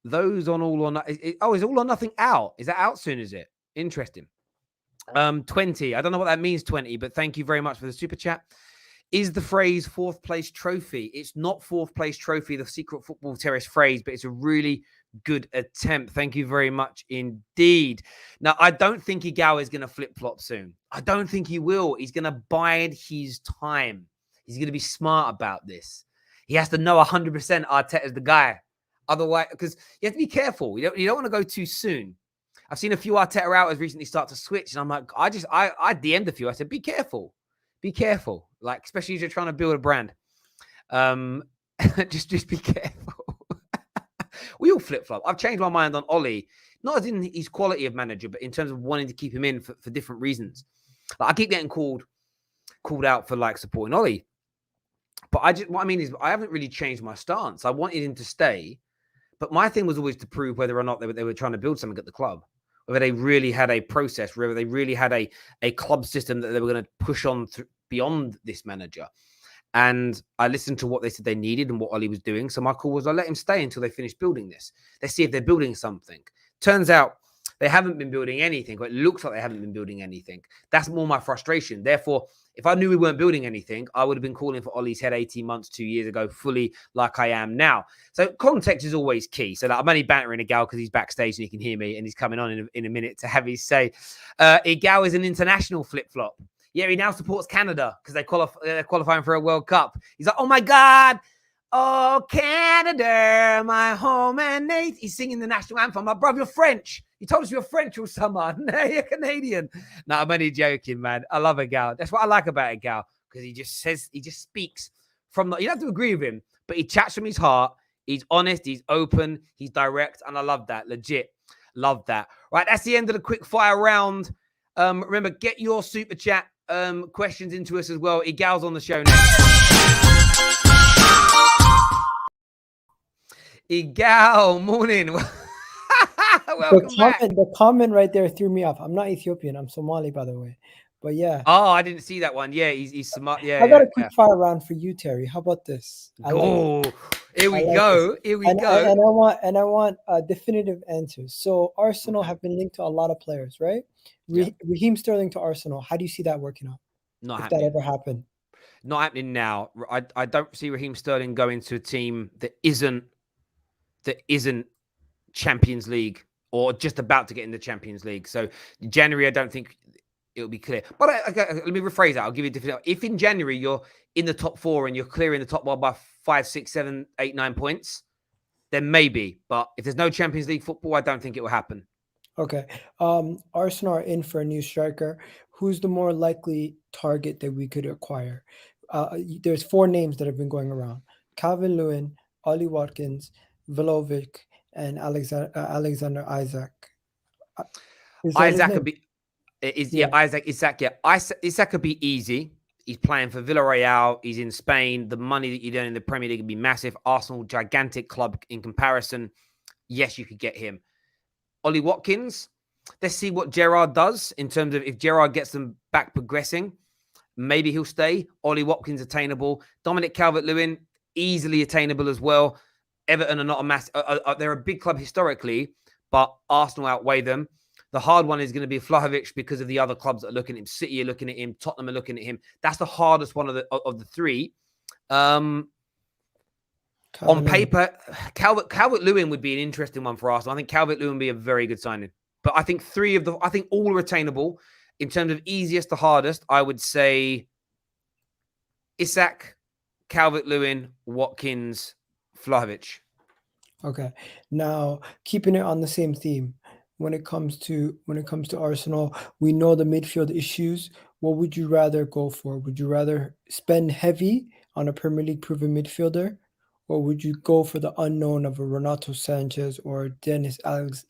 Those on all or nothing. Is all or nothing out? Is that out soon? Is it? Interesting. 20. I don't know what that means, 20, but thank you very much for the super chat. Is the phrase fourth place trophy? It's not fourth place trophy, the secret football terrace phrase, but it's a really good attempt. Thank you very much indeed. Now, I don't think Igawa is going to flip-flop soon. I don't think he will. He's going to bide his time. He's going to be smart about this. He has to know 100% Arteta's the guy. Otherwise, because you have to be careful. You don't want to go too soon. I've seen a few Arteta outers recently start to switch, and I'm like, I DM'd a few. I said, be careful. Be careful. Like, especially if you're trying to build a brand. Just be careful. We all flip-flop. I've changed my mind on Ollie, not as in his quality of manager, but in terms of wanting to keep him in for different reasons. Like, I keep getting called out for like supporting Ollie. But what I mean is I haven't really changed my stance. I wanted him to stay, but my thing was always to prove whether or not they were trying to build something at the club, whether they really had a process, whether they really had a club system that they were going to push on beyond this manager. And I listened to what they said they needed and what Ollie was doing. So my call was, I'll let him stay until they finish building this. Let's see if they're building something. Turns out they haven't been building anything, or it looks like they haven't been building anything. That's more my frustration. Therefore, if I knew we weren't building anything, I would have been calling for Ollie's head 18 months, 2 years ago, fully like I am now. So context is always key. So I'm only bantering Igal because he's backstage and he can hear me and he's coming on in a minute to have his say. Igal is an international flip-flop. Yeah, he now supports Canada because they're qualifying for a World Cup. He's like, oh my God. Oh, Canada, my home and nation. He's singing the national anthem. I'm like, bro, you're French. You told us you're French all summer. No, you're Canadian. No, I'm only joking, man. I love Igal. That's what I like about Igal, because he just speaks from you don't have to agree with him, but he chats from his heart. He's honest. He's open. He's direct. And I love that. Legit. Love that. Right. That's the end of the quick fire round. Remember, get your super chat questions into us as well. Igal's on the show next. Igal, morning. Welcome back. The comment right there threw me off. I'm not Ethiopian. I'm Somali, by the way. But yeah. Oh, I didn't see that one. Yeah, he's smart. Yeah. I got a quick fire round for you, Terry. How about this? Here we go. Here we go. And I want definitive answers. So Arsenal have been linked to a lot of players, right? Raheem Sterling to Arsenal. How do you see that working out? Not if happening. That ever happened? Not happening now. I don't see Raheem Sterling going to a team that isn't Champions League or just about to get in the Champions League. So January, I don't think it'll be clear. But let me rephrase that. I'll give you a different. If in January you're in the top 4 and you're clearing the top 1 by 5, 6, 7, 8, 9 points, then maybe. But if there's no Champions League football, I don't think it will happen. Okay. Arsenal are in for a new striker. Who's the more likely target that we could acquire? There's 4 names that have been going around: Calvert-Lewin, Ollie Watkins, Vlahovic, and Alexander Isak. Isaac could be. Isaac. Yeah, Isaac could be easy. He's playing for Villarreal. He's in Spain. The money that you earn in the Premier League would be massive. Arsenal, gigantic club in comparison. Yes, you could get him. Ollie Watkins. Let's see what Gerrard does in terms of if Gerrard gets them back progressing. Maybe he'll stay. Ollie Watkins attainable. Dominic Calvert-Lewin easily attainable as well. Everton are not a mass. They're a big club historically, but Arsenal outweigh them. The hard one is going to be Vlahovic because of the other clubs that are looking at him. City are looking at him. Tottenham are looking at him. That's the hardest one of the 3. On paper, Calvert-Lewin would be an interesting one for Arsenal. I think Calvert-Lewin would be a very good signing. But I think I think all are attainable. In terms of easiest to hardest, I would say Isak, Calvert-Lewin, Watkins, Vlahovic. Okay. Now, keeping it on the same theme, when it comes to Arsenal, we know the midfield issues. What would you rather go for? Would you rather spend heavy on a Premier League proven midfielder, or would you go for the unknown of a Renato Sanchez or Dennis Alex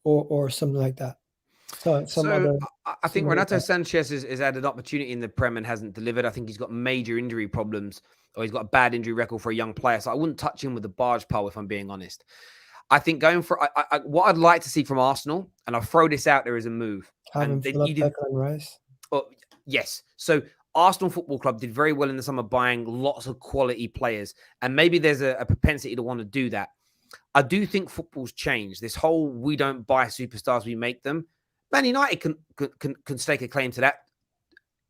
or something like that? So I think Similar to Renato that. Sanchez has had an opportunity in the Prem and hasn't delivered. I think he's got major injury problems, or he's got a bad injury record for a young player. So I wouldn't touch him with a barge pole, if I'm being honest. I think going for what I'd like to see from Arsenal, and I'll throw this out there as a move. Have him And fill up you did, Declan Rice. oh, yes. So Arsenal Football Club did very well in the summer buying lots of quality players, and maybe there's a propensity to want to do that. I do think football's changed. This whole we don't buy superstars, we make them. Man United can stake a claim to that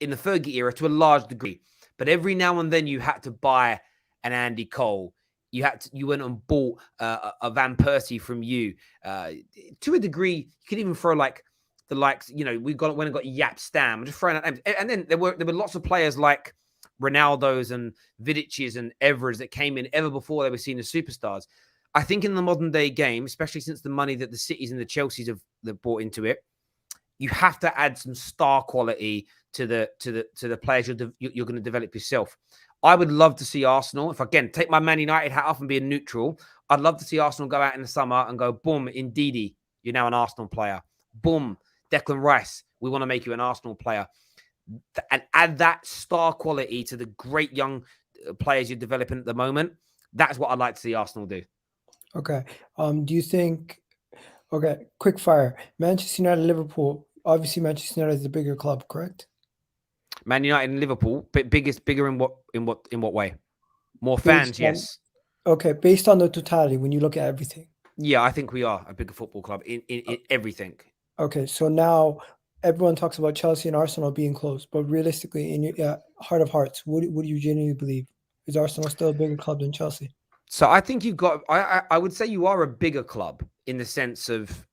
in the Fergie era to a large degree. But every now and then you had to buy an Andy Cole. You went and bought a Van Persie from you. To a degree, you could even throw like the likes, you know, we went and got Yap Stam. I'm just throwing out names. And then there were lots of players like Ronaldo's and Vidic's and Evers that came in ever before they were seen as superstars. I think in the modern day game, especially since the money that the Cities and the Chelseas have brought into it, you have to add some star quality to the players you're going to develop yourself. I would love to see Arsenal, if again, take my Man United hat off and be a neutral, I'd love to see Arsenal go out in the summer and go, boom, Ndidi, you're now an Arsenal player. Boom, Declan Rice, we want to make you an Arsenal player. And add that star quality to the great young players you're developing at the moment. That's what I'd like to see Arsenal do. Okay. Do you think? Okay, quick fire. Manchester United, Liverpool. Obviously, Manchester United is the bigger club, correct? Man United and Liverpool, but bigger in what way? More fans, yes. Okay, based on the totality, when you look at everything. Yeah, I think we are a bigger football club in everything. Okay, so now everyone talks about Chelsea and Arsenal being close, but realistically, in your heart of hearts, what do you genuinely believe? Is Arsenal still a bigger club than Chelsea? So I think you've got. I would say you are a bigger club in the sense of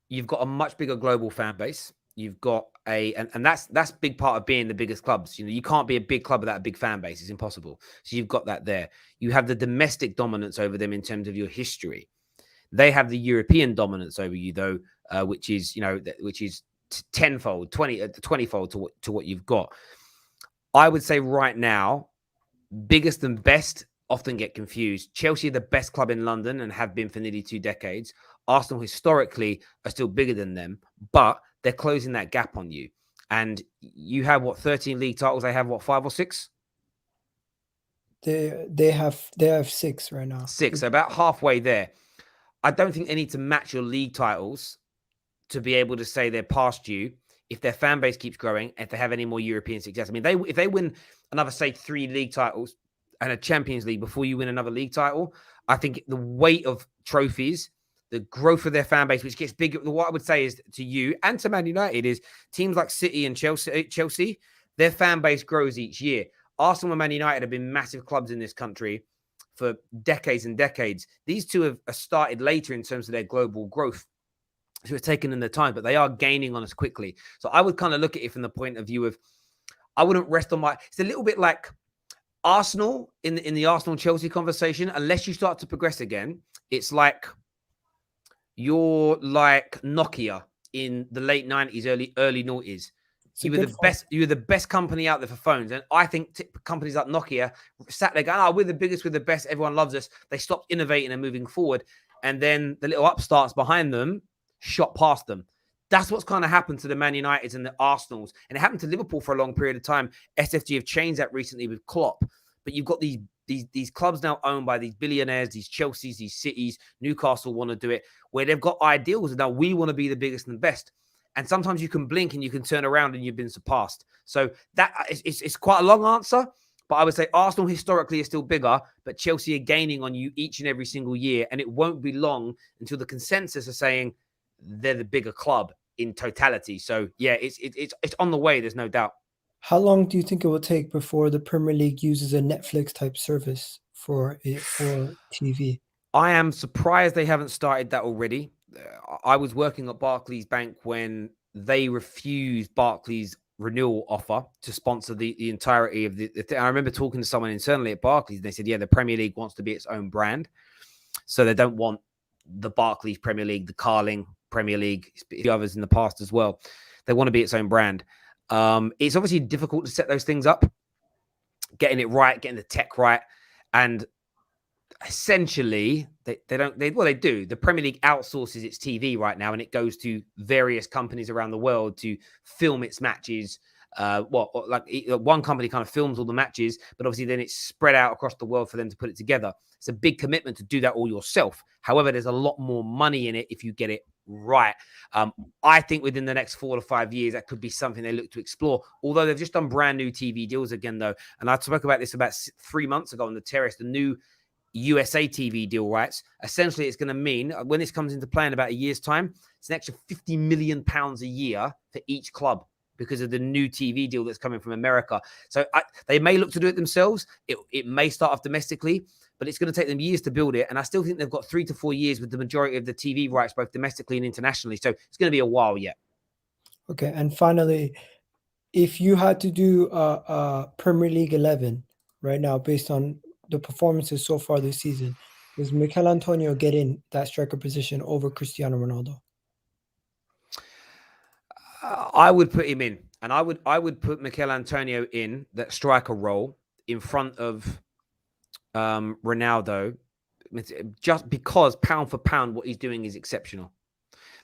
you've got a much bigger global fan base. You've got and that's a big part of being the biggest clubs. You know, you can't be a big club without a big fan base. It's impossible. So you've got that there. You have the domestic dominance over them in terms of your history. They have the European dominance over you, though, which is tenfold, 20-fold to what you've got. I would say right now, biggest and best often get confused. Chelsea are the best club in London and have been for nearly 2 decades. Arsenal historically are still bigger than them, but they're closing that gap on you. And you have 13 league titles? They have 5 or 6? They have 6 right now. 6, so about halfway there. I don't think they need to match your league titles to be able to say they're past you if their fan base keeps growing, if they have any more European success. I mean, if they win another, say, 3 league titles and a Champions League before you win another league title, I think the weight of trophies, the growth of their fan base, which gets bigger, what I would say is to you and to Man United is teams like City and Chelsea, their fan base grows each year. Arsenal and Man United have been massive clubs in this country for decades and decades. These two have started later in terms of their global growth. So it's taken in their time, but they are gaining on us quickly. So I would kind of look at it from the point of view of, I wouldn't rest on it's a little bit like Arsenal in the Arsenal-Chelsea conversation. Unless you start to progress again, it's like you're like Nokia in the late 90s, early noughties. You were the best. You were the best company out there for phones, and I think companies like Nokia sat there going, "Oh, we're the biggest, we're the best. Everyone loves us." They stopped innovating and moving forward, and then the little upstarts behind them shot past them. That's what's kind of happened to the Man Uniteds and the Arsenals, and it happened to Liverpool for a long period of time. SFG have changed that recently with Klopp, but you've got these clubs now owned by these billionaires, these Chelseas, these Cities. Newcastle want to do it, where they've got ideals, and now we want to be the biggest and the best. And sometimes you can blink and you can turn around and you've been surpassed. So that it's quite a long answer, but I would say Arsenal historically is still bigger, but Chelsea are gaining on you each and every single year. And it won't be long until the consensus are saying they're the bigger club in totality. So yeah, it's on the way. There's no doubt. How long do you think it will take before the Premier League uses a Netflix type service for TV? I am surprised they haven't started that already. I was working at Barclays Bank when they refused Barclays' renewal offer to sponsor the entirety of the thing. I remember talking to someone internally at Barclays, and they said, yeah, the Premier League wants to be its own brand. So they don't want the Barclays Premier League, the Carling Premier League, the others in the past as well. They want to be its own brand. It's obviously difficult to set those things up, getting it right, getting the tech right. And essentially, they do. The Premier League outsources its TV right now, and it goes to various companies around the world to film its matches. One company kind of films all the matches, but obviously then it's spread out across the world for them to put it together. It's a big commitment to do that all yourself. However, there's a lot more money in it if you get it right. I think within the next 4 to 5 years, that could be something they look to explore. Although they've just done brand new TV deals again, though. And I spoke about this about 3 months ago on the Terrace, the new USA TV deal rights. Essentially, it's going to mean when this comes into play in about a year's time, it's an extra £50 million a year for each club because of the new TV deal that's coming from America. So they may look to do it themselves. It may start off domestically, but it's going to take them years to build it. And I still think they've got 3 to 4 years with the majority of the TV rights, both domestically and internationally. So it's going to be a while yet. Okay. And finally, if you had to do a Premier League 11 right now, based on the performances so far this season, does Mikel Antonio get in that striker position over Cristiano Ronaldo? I would put him in, and I would put Mikel Antonio in that striker role in front of Ronaldo, just because pound for pound what he's doing is exceptional.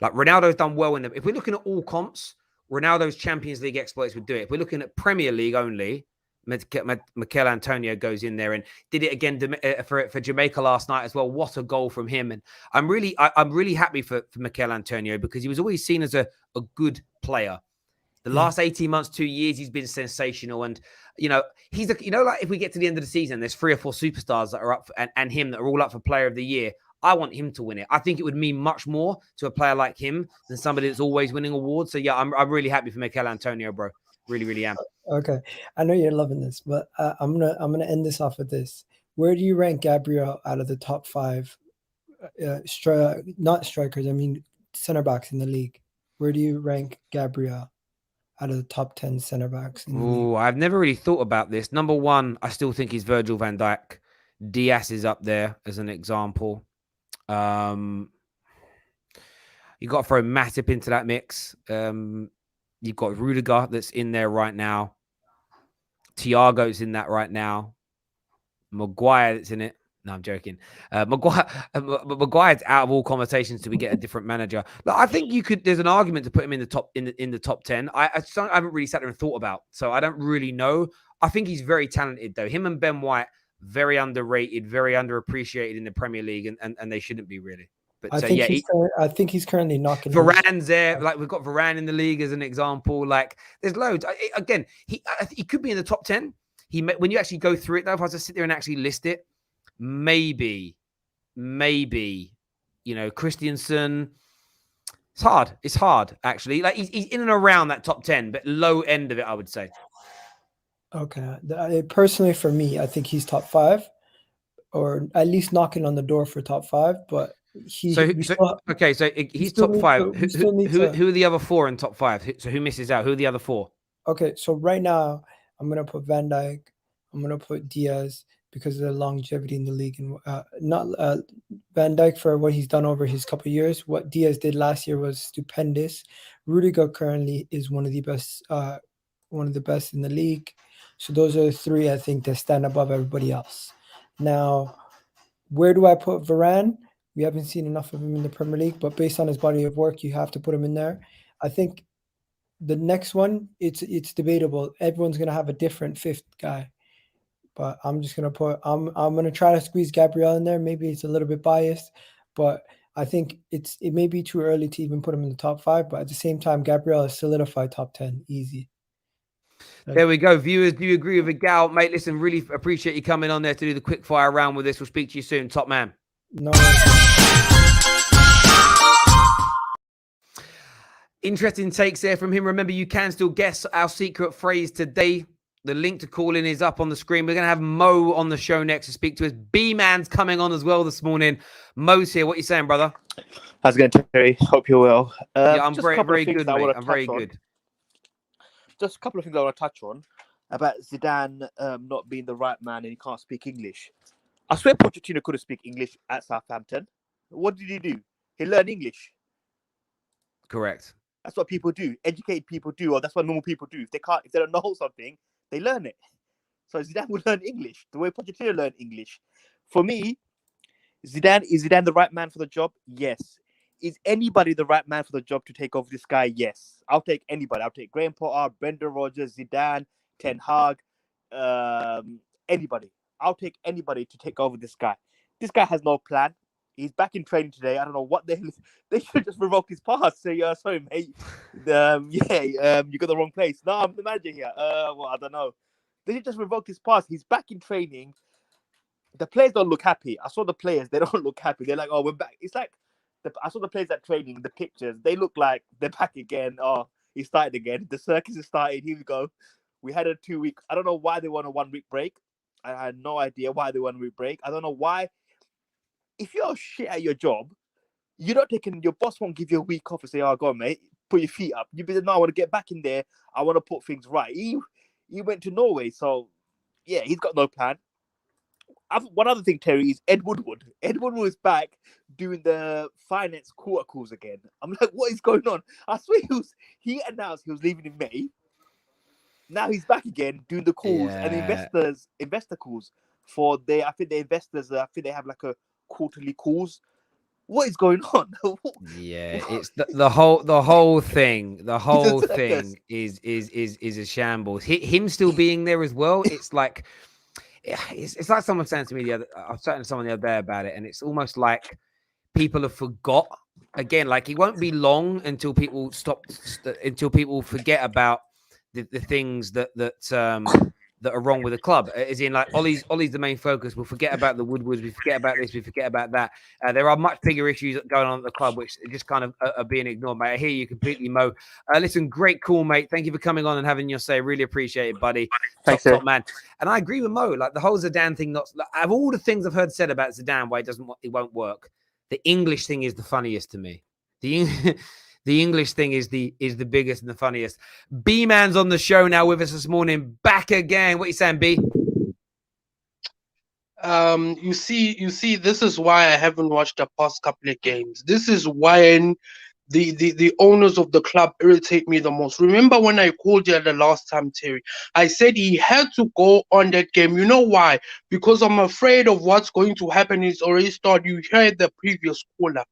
Like Ronaldo's done well if we're looking at all comps, Ronaldo's Champions League exploits would do it. If we're looking at Premier League only, Mikel Antonio goes in there and did it again for Jamaica last night as well. What a goal from him! And I'm really happy for Mikel Antonio because he was always seen as a good player. The last 18 months, 2 years, he's been sensational. And, he's like if we get to the end of the season, there's 3 or 4 superstars that are up and him that are all up for Player of the Year. I want him to win it. I think it would mean much more to a player like him than somebody that's always winning awards. So yeah, I'm really happy for Mikel Antonio, bro. Really, really am. Okay, I know you're loving this, but I'm gonna end this off with this. Where do you rank Gabriel out of the top 5 not strikers? I mean center backs in the league. Where do you rank Gabriel out of the top 10 center backs in the league? I've never really thought about this. Number 1, I still think he's Virgil van Dijk. Diaz is up there as an example. You got to throw Matip into that mix. You've got Rudiger that's in there right now. Thiago's in that right now. Maguire that's in it. No, I'm joking. Maguire's out of all conversations till we get a different manager. Look, I think there's an argument to put him in the top 10. I haven't really sat there and thought about, so I don't really know. I think he's very talented though. Him and Ben White, very underrated, very underappreciated in the Premier League, and they shouldn't be really. But I think he's currently knocking. Varane's there. Like we've got Varane in the league as an example. Like there's loads. Again, he could be in the top 10. When you actually go through it though, if I was to sit there and actually list it, maybe, Christensen. It's hard actually. Like he's in and around that top 10, but low end of it, I would say. Okay. Personally, for me, I think he's top 5, or at least knocking on the door for top 5. But he's top 5. Who are the other 4 in top 5? So who misses out? Who are the other 4? Okay, so right now I'm gonna put Van Dijk. I'm gonna put Diaz because of the longevity in the league, and not Van Dijk for what he's done over his couple of years. What Diaz did last year was stupendous. Rudiger currently is one of the best in the league. So those are the 3 I think that stand above everybody else. Now, where do I put Varane? We haven't seen enough of him in the Premier League, but based on his body of work, you have to put him in there. I think the next one, it's debatable. Everyone's gonna have a different 5th guy, but I'm just gonna I'm gonna try to squeeze Gabriel in there. Maybe it's a little bit biased, but I think it may be too early to even put him in the top 5. But at the same time, Gabriel is solidified top 10 easy. There we go. Viewers, do you agree with Gal? Mate, listen, really appreciate you coming on there to do the quick fire round with this. We'll speak to you soon. Top man. No. Interesting takes there from him. Remember, you can still guess our secret phrase today. The link to call in is up on the screen. We're going to have Mo on the show next to speak to us. B-Man's coming on as well this morning. Mo's here. What are you saying, brother? How's it going, Terry? Hope you're well. Yeah, I'm very good, mate. I'm very good. Just a couple of things I want to touch on about Zidane not being the right man and he can't speak English. I swear Pochettino couldn't speak English at Southampton. What did he do? He learned English. Correct. That's what people do. Educated people do, or that's what normal people do. If they don't know something, they learn it. So Zidane will learn English the way Pochettino learned English. For me, Is Zidane the right man for the job? Yes. Is anybody the right man for the job to take over this guy? Yes. I'll take anybody. I'll take Graham Potter, Brendan Rodgers, Zidane, Ten Hag, anybody. I'll take anybody to take over this guy. This guy has no plan. He's back in training today. I don't know what the hell. They should just revoke his pass. Say, sorry, mate. You got the wrong place. No, I'm the manager here. Well, I don't know. They should just revoke his pass. He's back in training. The players don't look happy. I saw the players. They don't look happy. They're like, oh, we're back. It's like, I saw the players at training, the pictures. They look like they're back again. Oh, he started again. The circus has started. Here we go. We had a 2 week. I don't know why they want a 1 week break. I had no idea why they want a week break. I don't know why. If you're shit at your job, you're not taking, your boss won't give you a week off and say, oh, go on, mate, put your feet up. You be like, no, I want to get back in there. I want to put things right. He went to Norway. So, yeah, he's got no plan. One other thing, Terry, is Ed Woodward. Ed Woodward is back doing the finance quarter calls again. I'm like, what is going on? I swear he announced he was leaving in May. Now he's back again doing the calls and investor calls for I think the investors. I think they have like a quarterly calls. What is going on? Yeah, it's the whole thing. The whole thing is a shambles. Him still being there as well. It's like. It's like someone saying to me I was talking to someone the other day about it, and it's almost like people have forgot again. Like it won't be long until people forget about the things that are wrong with the club. As in, like Ollie's the main focus. We'll forget about the Woodwards. We forget about this. We forget about that. There are much bigger issues going on at the club, which just kind of are being ignored, mate. I hear you completely, Mo. Listen, great call, mate. Thank you for coming on and having your say. Really appreciate it, buddy. Thanks, top man. And I agree with Mo. Like the whole Zidane thing. Of all the things I've heard said about Zidane, why it won't work. The English thing is the funniest to me. The English thing is the biggest and the funniest. B-Man's on the show now with us this morning. Back again. What are you saying, B? You see, this is why I haven't watched the past couple of games. This is when the owners of the club irritate me the most. Remember when I called you the last time, Terry? I said he had to go on that game. You know why? Because I'm afraid of what's going to happen. It's already started. You heard the previous caller.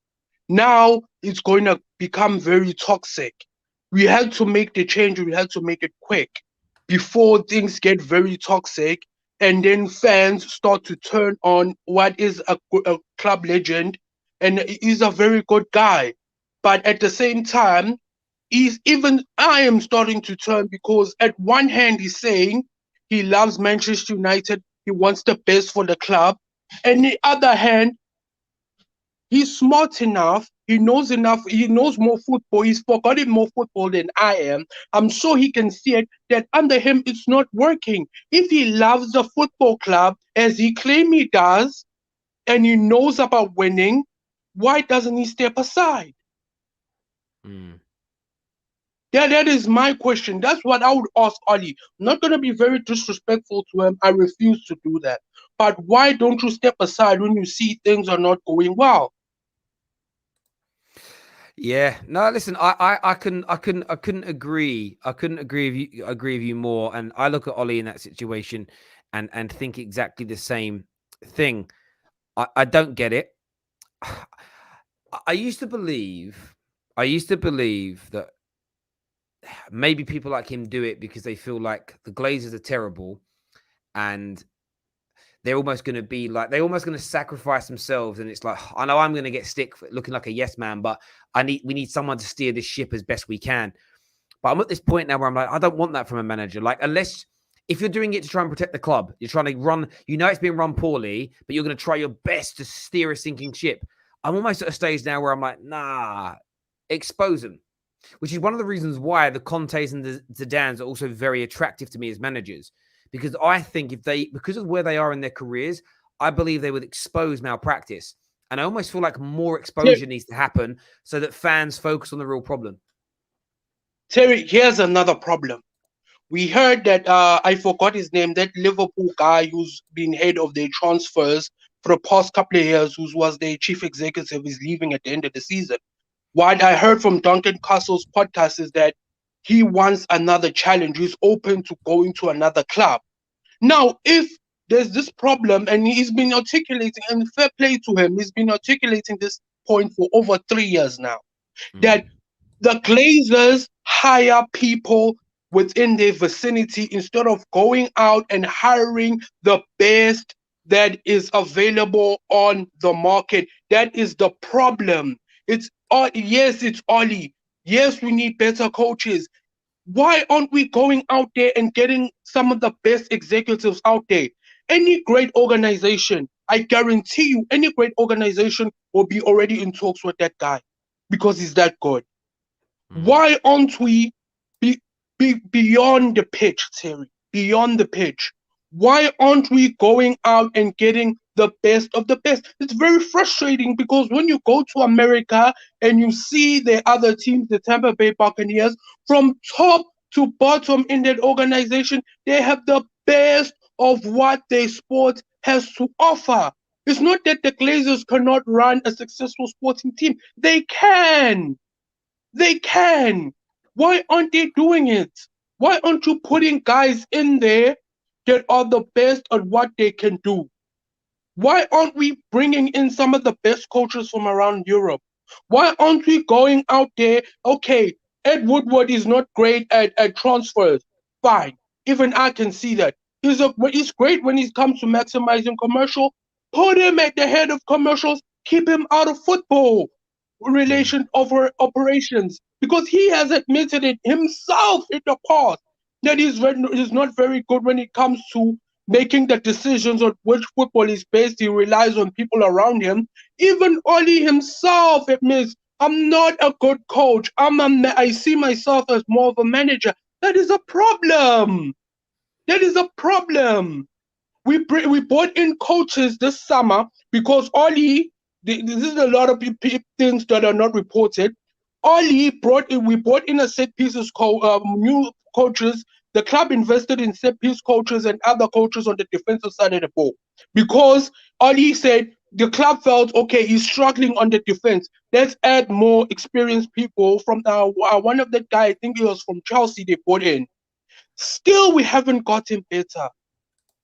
Now it's going to become very toxic. We had to make the change. We had to make it quick before things get very toxic, and then fans start to turn on what is a club legend, and he's a very good guy. But at the same time, I am starting to turn, because at one hand he's saying he loves Manchester United, he wants the best for the club, and the other hand, he's smart enough. He knows enough. He knows more football. He's forgotten more football than I am. I'm sure he can see it that under him it's not working. If he loves the football club as he claims he does, and he knows about winning, why doesn't he step aside? Yeah, that is my question. That's what I would ask Ollie. I'm not going to be very disrespectful to him. I refuse to do that. But why don't you step aside when you see things are not going well? Yeah, no, listen, I couldn't agree. I couldn't agree with you more. And I look at Ollie in that situation and think exactly the same thing. I don't get it. I used to believe that maybe people like him do it because they feel like the Glazers are terrible, and they're almost going to sacrifice themselves. And it's like, I know I'm going to get stick for looking like a yes man, but we need someone to steer this ship as best we can. But I'm at this point now where I'm like, I don't want that from a manager. Like, if you're doing it to try and protect the club, you're trying to run, it's being run poorly, but you're going to try your best to steer a sinking ship. I'm almost at a stage now where I'm like, nah, expose them. Which is one of the reasons why the Contes and the Zidanes are also very attractive to me as managers. Because I think because of where they are in their careers, I believe they would expose malpractice. And I almost feel like more exposure needs to happen so that fans focus on the real problem. Terry, here's another problem. We heard that, I forgot his name, that Liverpool guy who's been head of their transfers for the past couple of years, who was their chief executive, is leaving at the end of the season. What I heard from Duncan Castle's podcast is that he wants another challenge. He's open to going to another club. Now, if there's this problem, and he's been articulating, and fair play to him, he's been articulating this point for over 3 years now, that the Glazers hire people within their vicinity instead of going out and hiring the best that is available on the market. That is the problem. It's yes, it's Oli. Yes, we need better coaches. Why aren't we going out there and getting some of the best executives out there? Any great organization, I guarantee you, any great organization will be already in talks with that guy because he's that good. Why aren't we beyond the pitch, Terry? Beyond the pitch. Why aren't we going out and getting the best of the best? It's very frustrating because when you go to America and you see the other teams, the Tampa Bay Buccaneers, from top to bottom in that organization, they have the best of what their sport has to offer. It's not that the Glazers cannot run a successful sporting team. They can. They can. Why aren't they doing it? Why aren't you putting guys in there that are the best at what they can do? Why aren't we bringing in some of the best coaches from around Europe? Why aren't we going out there? Okay, Ed Woodward is not great at transfers. Fine. Even I can see that. He's great when it comes to maximizing commercial. Put him at the head of commercials. Keep him out of football relation over operations, because he has admitted it himself in the past that he's not very good when it comes to making the decisions on which football is based. He relies on people around him. Even Oli himself admits, I'm not a good coach. I see myself as more of a manager. That is a problem. That is a problem. We brought in coaches this summer because Oli, this is a lot of things that are not reported. We brought in a set pieces new coaches. The club invested in set piece coaches and other coaches on the defensive side of the ball because Oli said the club felt, okay, he's struggling on the defense. Let's add more experienced people from one of the guy, I think he was from Chelsea, they brought in. Still, we haven't gotten better.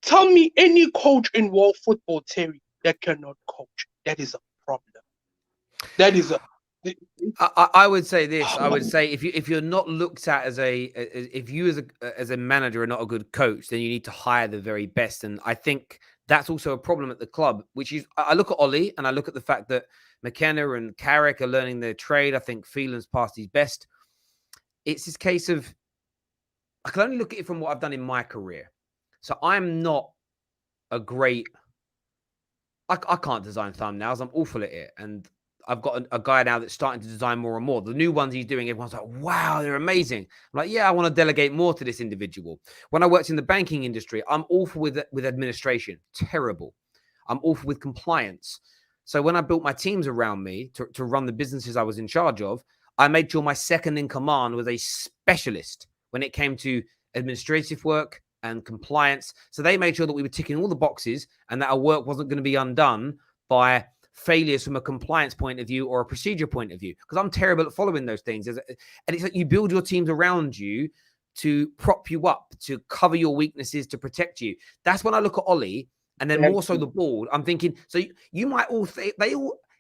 Tell me any coach in world football, Terry, that cannot coach. That is a problem. That is a. I would say this. I would say if you're not looked at as a manager are not a good coach, then you need to hire the very best. And I think that's also a problem at the club. Which is, I look at Oli and I look at the fact that McKenna and Carrick are learning their trade. I think Phelan's past his best. It's this case of I can only look at it from what I've done in my career. So I'm not a great. I can't design thumbnails. I'm awful at it, and I've got a guy now that's starting to design more and more. The new ones he's doing, everyone's like, wow, they're amazing. I'm like, yeah, I want to delegate more to this individual. When I worked in the banking industry, I'm awful with administration. Terrible. I'm awful with compliance. So when I built my teams around me to run the businesses I was in charge of, I made sure my second in command was a specialist when it came to administrative work and compliance. So they made sure that we were ticking all the boxes and that our work wasn't going to be undone by failures from a compliance point of view or a procedure point of view, because I'm terrible at following those things. And it's like you build your teams around you to prop you up, to cover your weaknesses, to protect you. That's when I look at Oli, and then more so the board. I'm thinking, so you might all think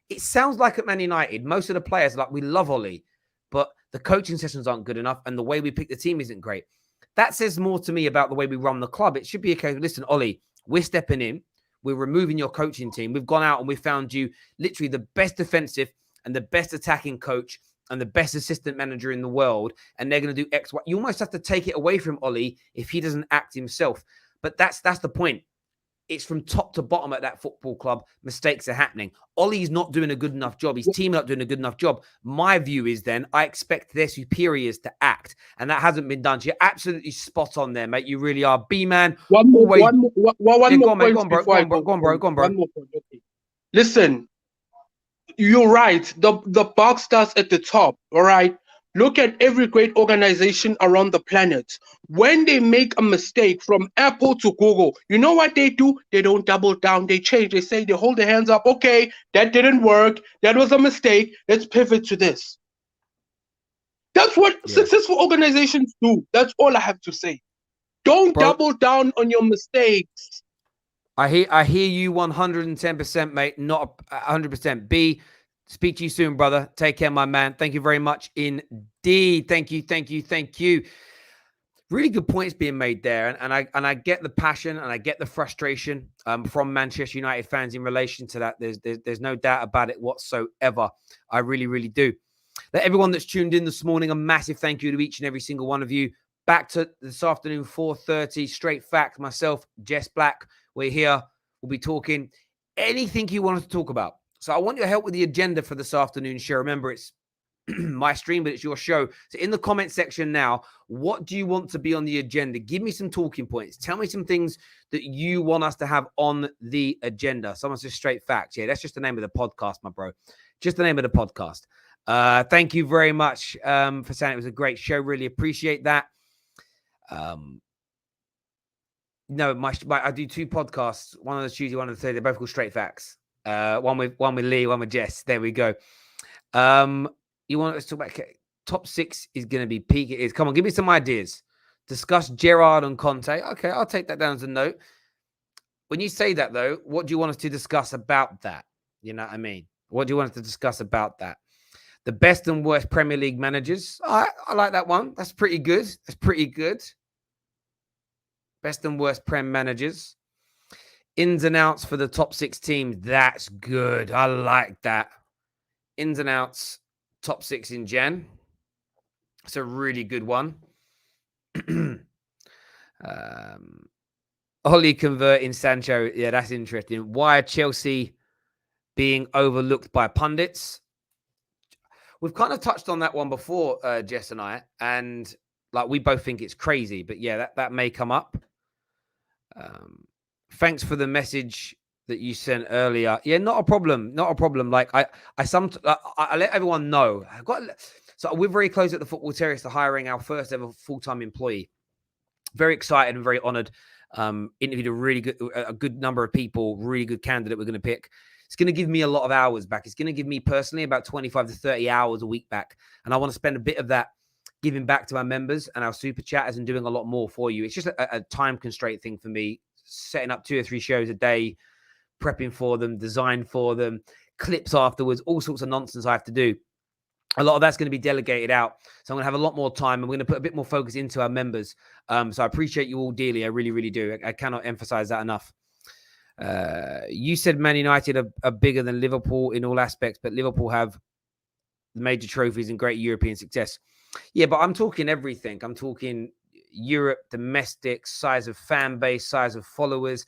it sounds like at Man United, most of the players are like, we love Oli, but the coaching sessions aren't good enough and the way we pick the team isn't great. That says more to me about the way we run the club. It should be a case of, listen, Oli, we're stepping in. We're removing your coaching team. We've gone out and we found you literally the best defensive and the best attacking coach and the best assistant manager in the world. And they're going to do X, Y. You almost have to take it away from Oli if he doesn't act himself. But that's the point. It's from top to bottom at that football club. Mistakes are happening. Oli's not doing a good enough job. His team not doing a good enough job. My view is then I expect their superiors to act. And that hasn't been done. So you're absolutely spot on there, mate. You really are. B-man. One more point. Go on, bro. One more point. Okay. Listen, you're right. The box starts at the top, all right? Look at every great organization around the planet. When they make a mistake from Apple to Google, you know what they do? They don't double down. They change. They say, they hold their hands up. Okay, that didn't work. That was a mistake. Let's pivot to this. That's what successful organizations do. That's all I have to say. Don't double down on your mistakes. I hear you 110%, mate. Not 100%. B, speak to you soon, brother. Take care, my man. Thank you very much indeed. Thank you. Really good points being made there, and I get the passion and I get the frustration from Manchester United fans in relation to that. There's no doubt about it whatsoever. I really do. Let everyone that's tuned in this morning, a massive thank you to each and every single one of you. Back to this afternoon, 4:30, straight fact. Myself, Jess Black, we're here. We'll be talking anything you want us to talk about. So I want your help with the agenda for this afternoon show. Remember, it's my stream, but it's your show. So in the comment section now, what do you want to be on the agenda? Give me some talking points. Tell me some things that you want us to have on the agenda. Someone says straight facts. Yeah, that's just the name of the podcast, my bro. Just the name of the podcast. Thank you very much for saying it was a great show. Really appreciate that. No, I do two podcasts. One on the Tuesday, one on the Thursday. They're both called Straight Facts. One with Lee, one with Jess. There we go. You want us to talk about top 6 is going to be peak. It is. Come on, give me some ideas. Discuss Gerrard and Conte. Okay, I'll take that down as a note. When you say that, though, what do you want us to discuss about that? You know what I mean? What do you want us to discuss about that? The best and worst Premier League managers. I like that one. That's pretty good. Best and worst Prem managers. Ins and outs for the top 6 teams. That's good. I like that. Ins and outs. Top 6 in Jan. It's a really good one. Oli converting Sancho. Yeah, that's interesting. Why are Chelsea being overlooked by pundits? We've kind of touched on that one before, Jess and I, and like we both think it's crazy, but yeah, that may come up. Thanks for the message that you sent earlier. Yeah, not a problem. Like I let everyone know. So we're very close at the Football Terrace to hiring our first ever full-time employee. Very excited and very honored. Interviewed a good number of people, really good candidate we're going to pick. It's going to give me a lot of hours back. It's going to give me personally about 25 to 30 hours a week back. And I want to spend a bit of that giving back to our members and our super chatters and doing a lot more for you. It's just a time constraint thing for me, setting up 2 or 3 shows a day, prepping for them, design for them, clips afterwards, all sorts of nonsense I have to do. A lot of that's going to be delegated out. So I'm going to have a lot more time and we're going to put a bit more focus into our members. So I appreciate you all dearly. I really do. I cannot emphasize that enough. You said Man United are bigger than Liverpool in all aspects, but Liverpool have major trophies and great European success. Yeah, but I'm talking everything. I'm talking Europe, domestic, size of fan base, size of followers,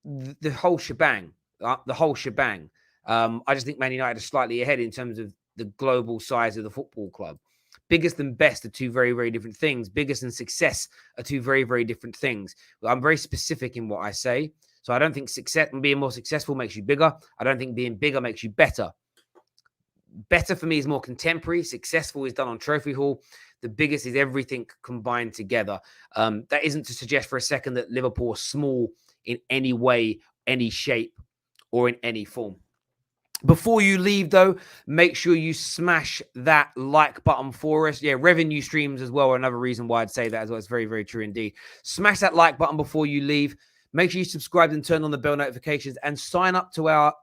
the whole shebang. I just think Man United are slightly ahead in terms of the global size of the football club. Biggest and best are 2 very, very different things. Biggest and success are 2 very, very different things. I'm very specific in what I say. So I don't think success and being more successful makes you bigger. I don't think being bigger makes you better. Better for me is more contemporary. Successful is done on Trophy Hall. The biggest is everything combined together. That isn't to suggest for a second that Liverpool are small in any way, any shape, or in any form. Before you leave, though, make sure you smash that like button for us. Yeah, revenue streams as well are another reason why I'd say that as well. It's very, very true indeed. Smash that like button before you leave. Make sure you subscribe and turn on the bell notifications and sign up to our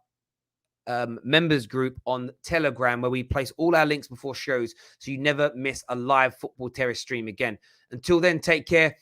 members group on Telegram, where we place all our links before shows so you never miss a live Football Terrace stream again. Until then, take care.